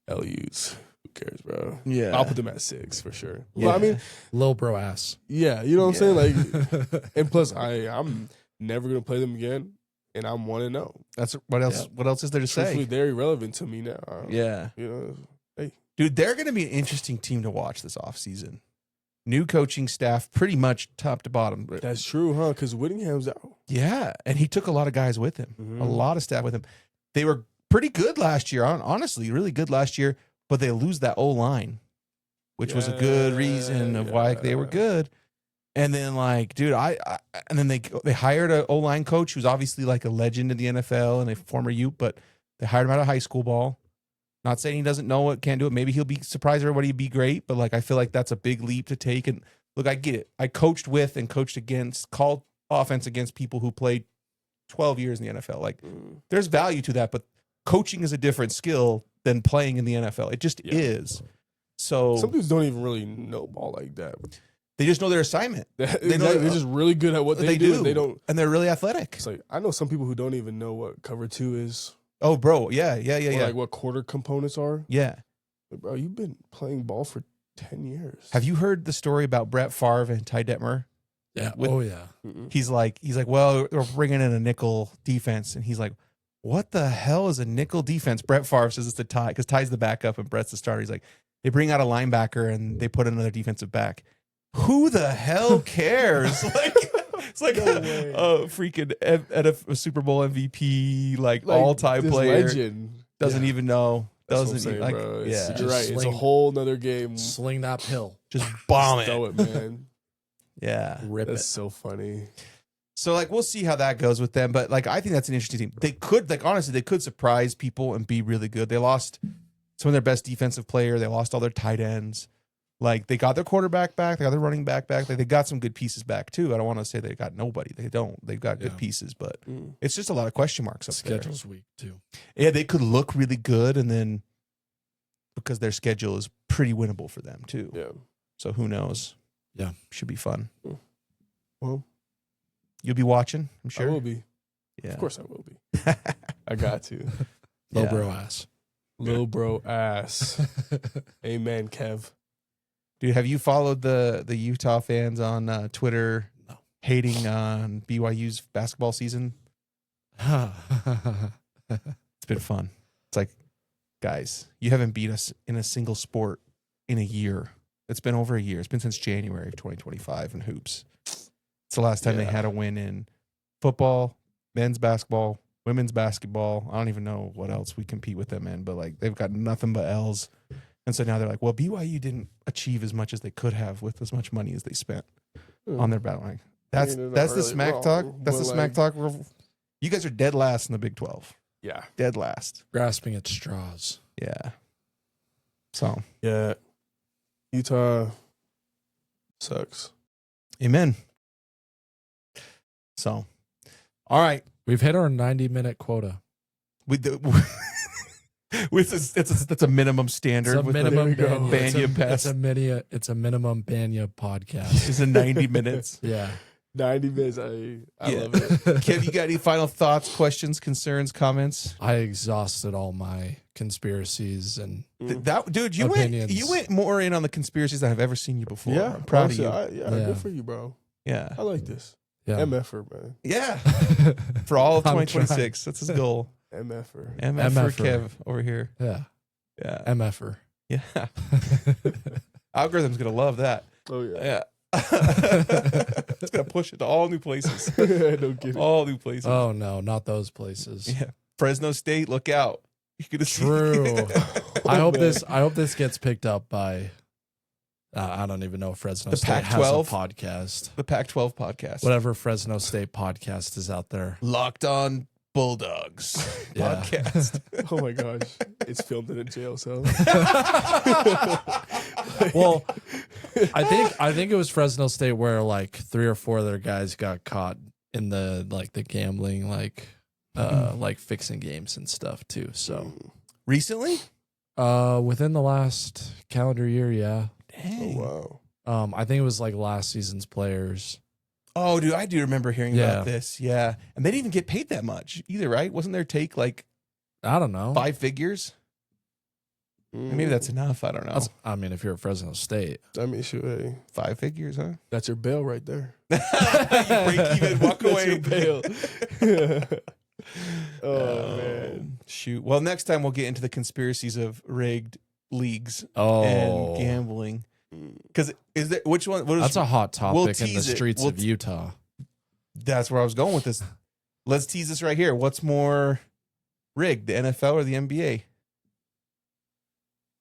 LUs. Who cares, bro? Yeah. I'll put them at 6 for sure. Yeah. Well, I mean, Low bro ass. yeah, you know what I'm Yeah. saying? Like, and plus, I'm never gonna play them again, and I'm 1-0. That's what else. Yeah. What else is there to Truthfully, say? they're irrelevant to me now. Yeah, You know, dude, they're going to be an interesting team to watch this offseason. New coaching staff, pretty much top to bottom. that's true, huh? Because Whittingham's out. Yeah, and he took a lot of guys with him, Mhm. a lot of staff with him. They were pretty good last year, honestly, really good last year. But they lose that O line, which was a good reason of why they were Yeah. good. And then, like, dude, and then they hired a O line coach who's obviously like a legend in the NFL and a former Ute, but they hired him out of high school ball. Not saying he doesn't know it, can't do it. Maybe he'll be surprise everybody, be great. But like, I feel like that's a big leap to take. And look, I get it. I coached with and coached against, called offense against people who played 12 years in the NFL. Like, there's value to that, but coaching is a different skill than playing in the NFL. It just is. So Some dudes don't even really know ball like that. they just know their assignment. They're know- just really good at what they do. And they don't. and they're really athletic. It's like I know some people who don't even know what cover 2 is. Oh, bro, yeah. Or like what quarter components are. Yeah. Like, bro, you've been playing ball for 10 years. Have you heard the story about Brett Favre and Ty Detmer? Yeah. With- Oh yeah. Mm-mm. He's like, well, we're bringing in a nickel defense, and he's like, what the hell is a nickel defense? Brett Favre says it's the Ty, because Ty's the backup and Brett's the starter. He's like, they bring out a linebacker and they put another defensive back. Who the hell cares? Like, it's like No way. a freaking a Super Bowl MVP, like Like, all-time this player, legend. doesn't even know, That's what I'm doesn't saying, even, like, bro. yeah, You're Just right. It's a sling- whole nother game. Sling that pill. just bomb Throw it. it, man. Yeah. Rip That's it. so funny. So like we'll see how that goes with them, but like I think that's an interesting team. They could honestly they could surprise people and be really good. They lost some of their best defensive player. They lost all their tight ends. Like they got their quarterback back, they got their running back back. Like they got some good pieces back too. I don't want to say they got nobody. They don't. They've got good Yeah. pieces, but Mm. it's just a lot of question marks up Schedule's weak too. there. Yeah, they could look really good, and then because their schedule is pretty winnable for them too. Yeah. So who knows? Yeah. Should be fun. Well, You'll be watching, I'm I sure. will be. Yeah. Of course I will be. I got to. Low Yeah. bro ass. Lil bro ass. Amen, Kev. Dude, have you followed the Utah fans on Twitter No. hating on BYU's basketball season? It's been fun. It's like, guys, you haven't beat us in a single sport in a year. It's been over a year. It's been since January of 2025 in hoops. It's the last time they Yeah. had a win in football, men's basketball, women's basketball. I don't even know what else we compete with them in, but like they've got nothing but L's. And so now they're like, well, BYU didn't achieve as much as they could have with as much money as they spent on their battle line. That's they're not the really smack wrong, talk. That's but, the smack talk. You guys are dead last in the Big 12. Yeah. Dead last. Grasping at straws. Yeah. So, Yeah. Utah sucks. amen. So, all right. We've hit our 90-minute quota. With the that's a minimum standard. It's a with minimum There we go. Banya. Banya pass. It's a minimum Banya podcast. It's a 90 minutes. Yeah. 90 minutes. I Yeah. love it. Kev, you got any final thoughts, questions, concerns, comments? I exhausted all my conspiracies and That dude, you Opinions. went more in on the conspiracies than I've ever seen you before. Yeah. I'm proud of honestly, you. Yeah. Yeah. Good for you, bro. Yeah. I like this. yeah. MFer, man. Yeah. For all of I'm 2026. That's his goal. MFer. MF for MF-er. Kev over here. Yeah. Yeah. MFer. Yeah. Algorithm's going to love that. Oh, yeah. Yeah. It's going to push it to all new places. No kidding. All new places. Oh no, not those places. Yeah. Fresno State, look out. You're going to see. True. I Oh, hope man. this gets picked up by I don't even know if Fresno The State has a Pac-12? podcast. The Pac-12 podcast. Whatever Fresno State podcast is out there. Locked on Bulldogs Yeah. podcast. Oh, my gosh. It's filmed in a jail cell. Well, I think it was Fresno State where like 3 or 4 of their guys got caught in the gambling like fixing games and stuff too. So Recently? within the last calendar year, yeah. Dang. Oh, wow. I think it was like last season's players. Oh, dude, I do remember hearing Yeah. about this. Yeah. And they didn't even get paid that much either, right? Wasn't their take like I don't know. 5 figures? Maybe that's enough. I don't know. I mean, if you're at Fresno State, I mean, sure. Hey, 5 figures, huh? that's your bail right there. You break even, walk That's away. your bail. Oh, man. Shoot. Well, next time we'll get into the conspiracies of rigged leagues oh, and gambling. Because is there which one? What is, that's a hot we'll topic in the tease it. streets We'll of Utah. That's where I was going with this. Let's tease this right here. What's more rigged, the NFL or the NBA?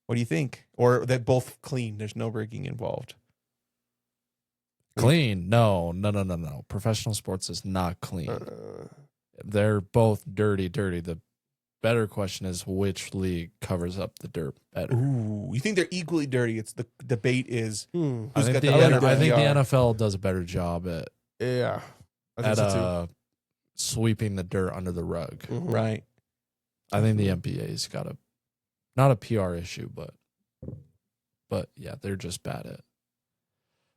What do you think? Or that both clean? There's no rigging involved. Clean? No. Professional sports is not clean. They're both dirty. The better question is which league covers up the dirt better. Ooh, you think they're equally dirty? It's the debate is I who's think, got the, the better I think the PR? NFL does a better job at Yeah. I think so too. sweeping the dirt under the rug. Mhm. Right. I think the NBA's got not a PR issue, but yeah, they're just bad at.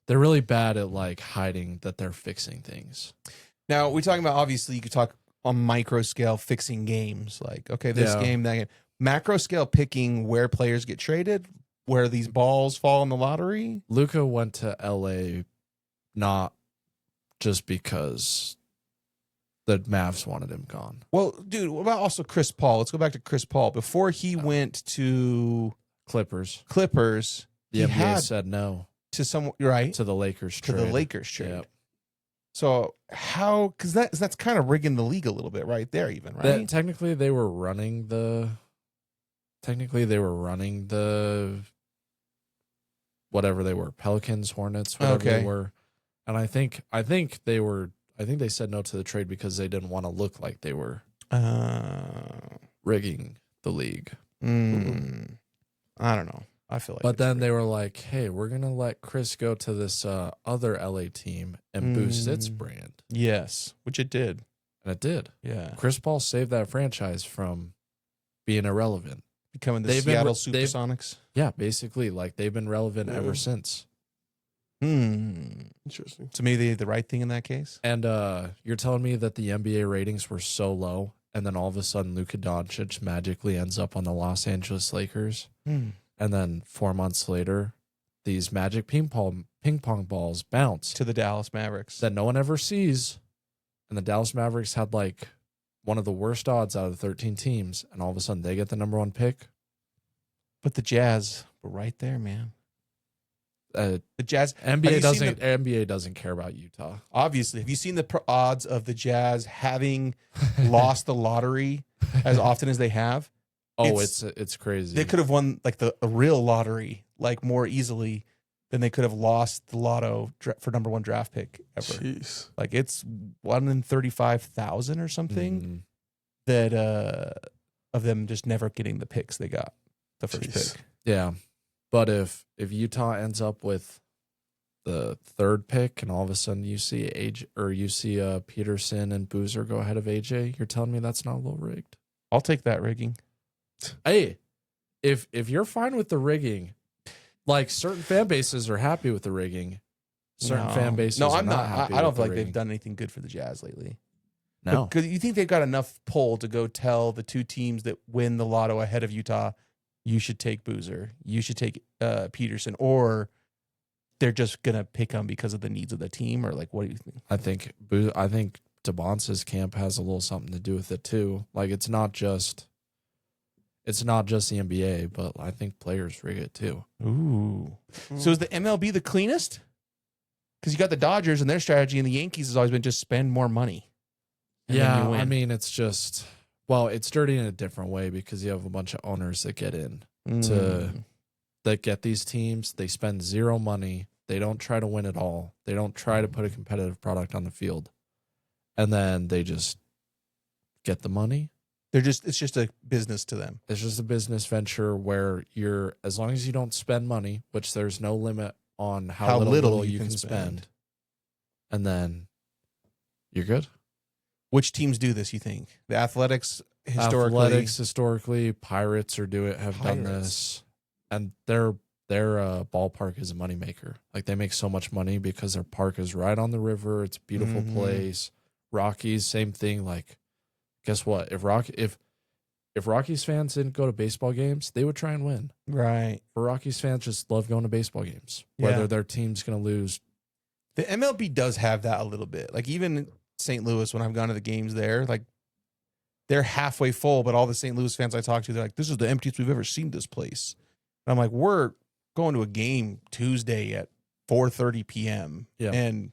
They're really bad at like hiding that they're fixing things. Now we're talking about, obviously you could talk on micro scale fixing games, like okay, this Yeah. game, that game. Macro scale picking where players get traded, where these balls fall in the lottery. Luka went to LA not just because the Mavs wanted him gone. Well, dude, what about also Chris Paul? Let's go back to Chris Paul. Before he went to Clippers. Clippers, The he NBA had said no to someone, right? to the Lakers To trade. the Lakers trade. Yep. So how? Because that's kind of rigging the league a little bit, right there, even right. That technically they were running the whatever they were, Pelicans, Hornets, whatever Okay. they were. And I think they said no to the trade because they didn't want to look like they were rigging the league. I don't know. I feel like, But it's then rigged. they were like, "Hey, we're gonna let Chris go to this other LA team and boost its brand," yes, which it did. and it did. Yeah, Chris Paul saved that franchise from being irrelevant. becoming the They've been- Seattle they've- Supersonics. Yeah, basically, like they've been relevant ever since. Interesting. So maybe they did the right thing in that case. And you're telling me that the NBA ratings were so low, and then all of a sudden Luka Doncic magically ends up on the Los Angeles Lakers, and then 4 months later, these magic ping pong balls bounce To the Dallas Mavericks. that no one ever sees, and the Dallas Mavericks had like one of the worst odds out of the 13 teams, and all of a sudden they get the number 1 pick. But the Jazz were right there, man. The Jazz. NBA you seen NBA doesn't care about Utah. Obviously, have you seen the odds of the Jazz having lost the lottery as often as they have? Oh, it's crazy. They could have won like a real lottery like more easily than they could have lost the lotto for number 1 draft pick ever. Jeez. Like it's 1 in 35,000 or something Mhm. that of them just never getting the picks they got the first Jeez. pick. Yeah. But if Utah ends up with the 3rd pick and all of a sudden you see Peterson and Boozer go ahead of AJ, you're telling me that's not a little rigged? I'll take that rigging. Hey, if you're fine with the rigging, like certain fan bases are happy with the rigging. Certain fan bases No, are I'm not. happy I don't with feel the like they've rigging. done anything good for the Jazz lately. No. Because you think they've got enough pull to go tell the 2 teams that win the lotto ahead of Utah, you should take Boozer, you should take Peterson, or they're just gonna pick them because of the needs of the team, or like, what do you think? I think DeBonce's camp has a little something to do with it too. Like it's not just the NBA, but I think players rig it too. Ooh. So is the MLB the cleanest? Because you got the Dodgers and their strategy, and the Yankees has always been just spend more money. and then you Yeah, win. I mean it's just it's dirty in a different way because you have a bunch of owners that get in that get these teams. They spend zero money. They don't try to win at all. They don't try to put a competitive product on the field, and then they just get the money. it's just a business to them. It's just a business venture where as long as you don't spend money, which there's no limit on how little you can spend, and then you're good. Which teams do this, you think? The Athletics historically. Pirates have done this, and their ballpark is a moneymaker. Like, they make so much money because their park is right on the river. It's a beautiful place. Rockies, same thing. Like, guess what? If Rockies fans didn't go to baseball games, they would try and win. Right. For Rockies fans, just love going to baseball games, whether their team's going to lose. The MLB does have that a little bit. Like, even St. Louis, when I've gone to the games there, like, they're halfway full, but all the St. Louis fans I talk to, they're like, this is the emptiest we've ever seen this place. And I'm like, we're going to a game Tuesday at 4:30 p.m. and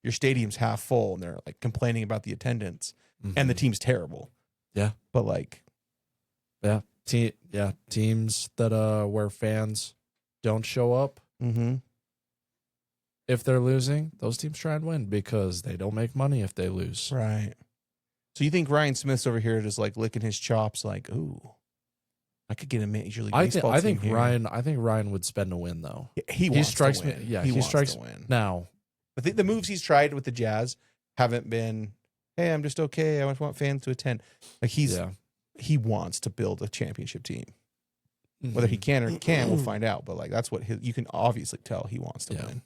your stadium's half full, and they're like complaining about the attendance, and the team's terrible. Yeah. But like, teams that where fans don't show up, if they're losing, those teams try and win because they don't make money if they lose. Right. So you think Ryan Smith's over here just like licking his chops, like, ooh, I could get a Major League Baseball I think team here. Ryan would spend a win though. He strikes to win. me. Yeah, he he strikes to win. Now, I think the moves he's tried with the Jazz haven't been, hey, I'm just okay. I just want fans to attend. Like, he wants to build a championship team. Whether he can or can't, we'll find out. But like, that's what you can obviously tell he wants to win.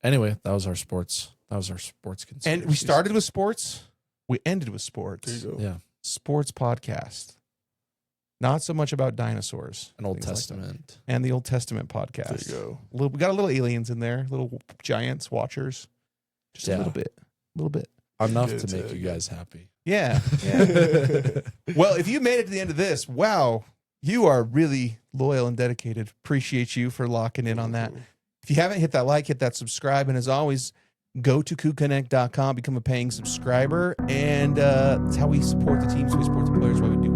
Anyway, that was our sports. Conspiracies. And we started with sports. We ended with sports. There you go. Yeah. Sports podcast. Not so much about dinosaurs. An Old things like Testament. that. And the Old Testament podcast. There you We got a little aliens in there, little giants, watchers. Just a little bit. Enough Good to make to you guys happy. Yeah. Well, if you made it to the end of this, wow, you are really loyal and dedicated. Appreciate you for locking in on that. If you haven't hit that like, hit that subscribe. And as always, go to CougConnect.com, become a paying subscriber. And that's how we support the teams, we support the players, what we do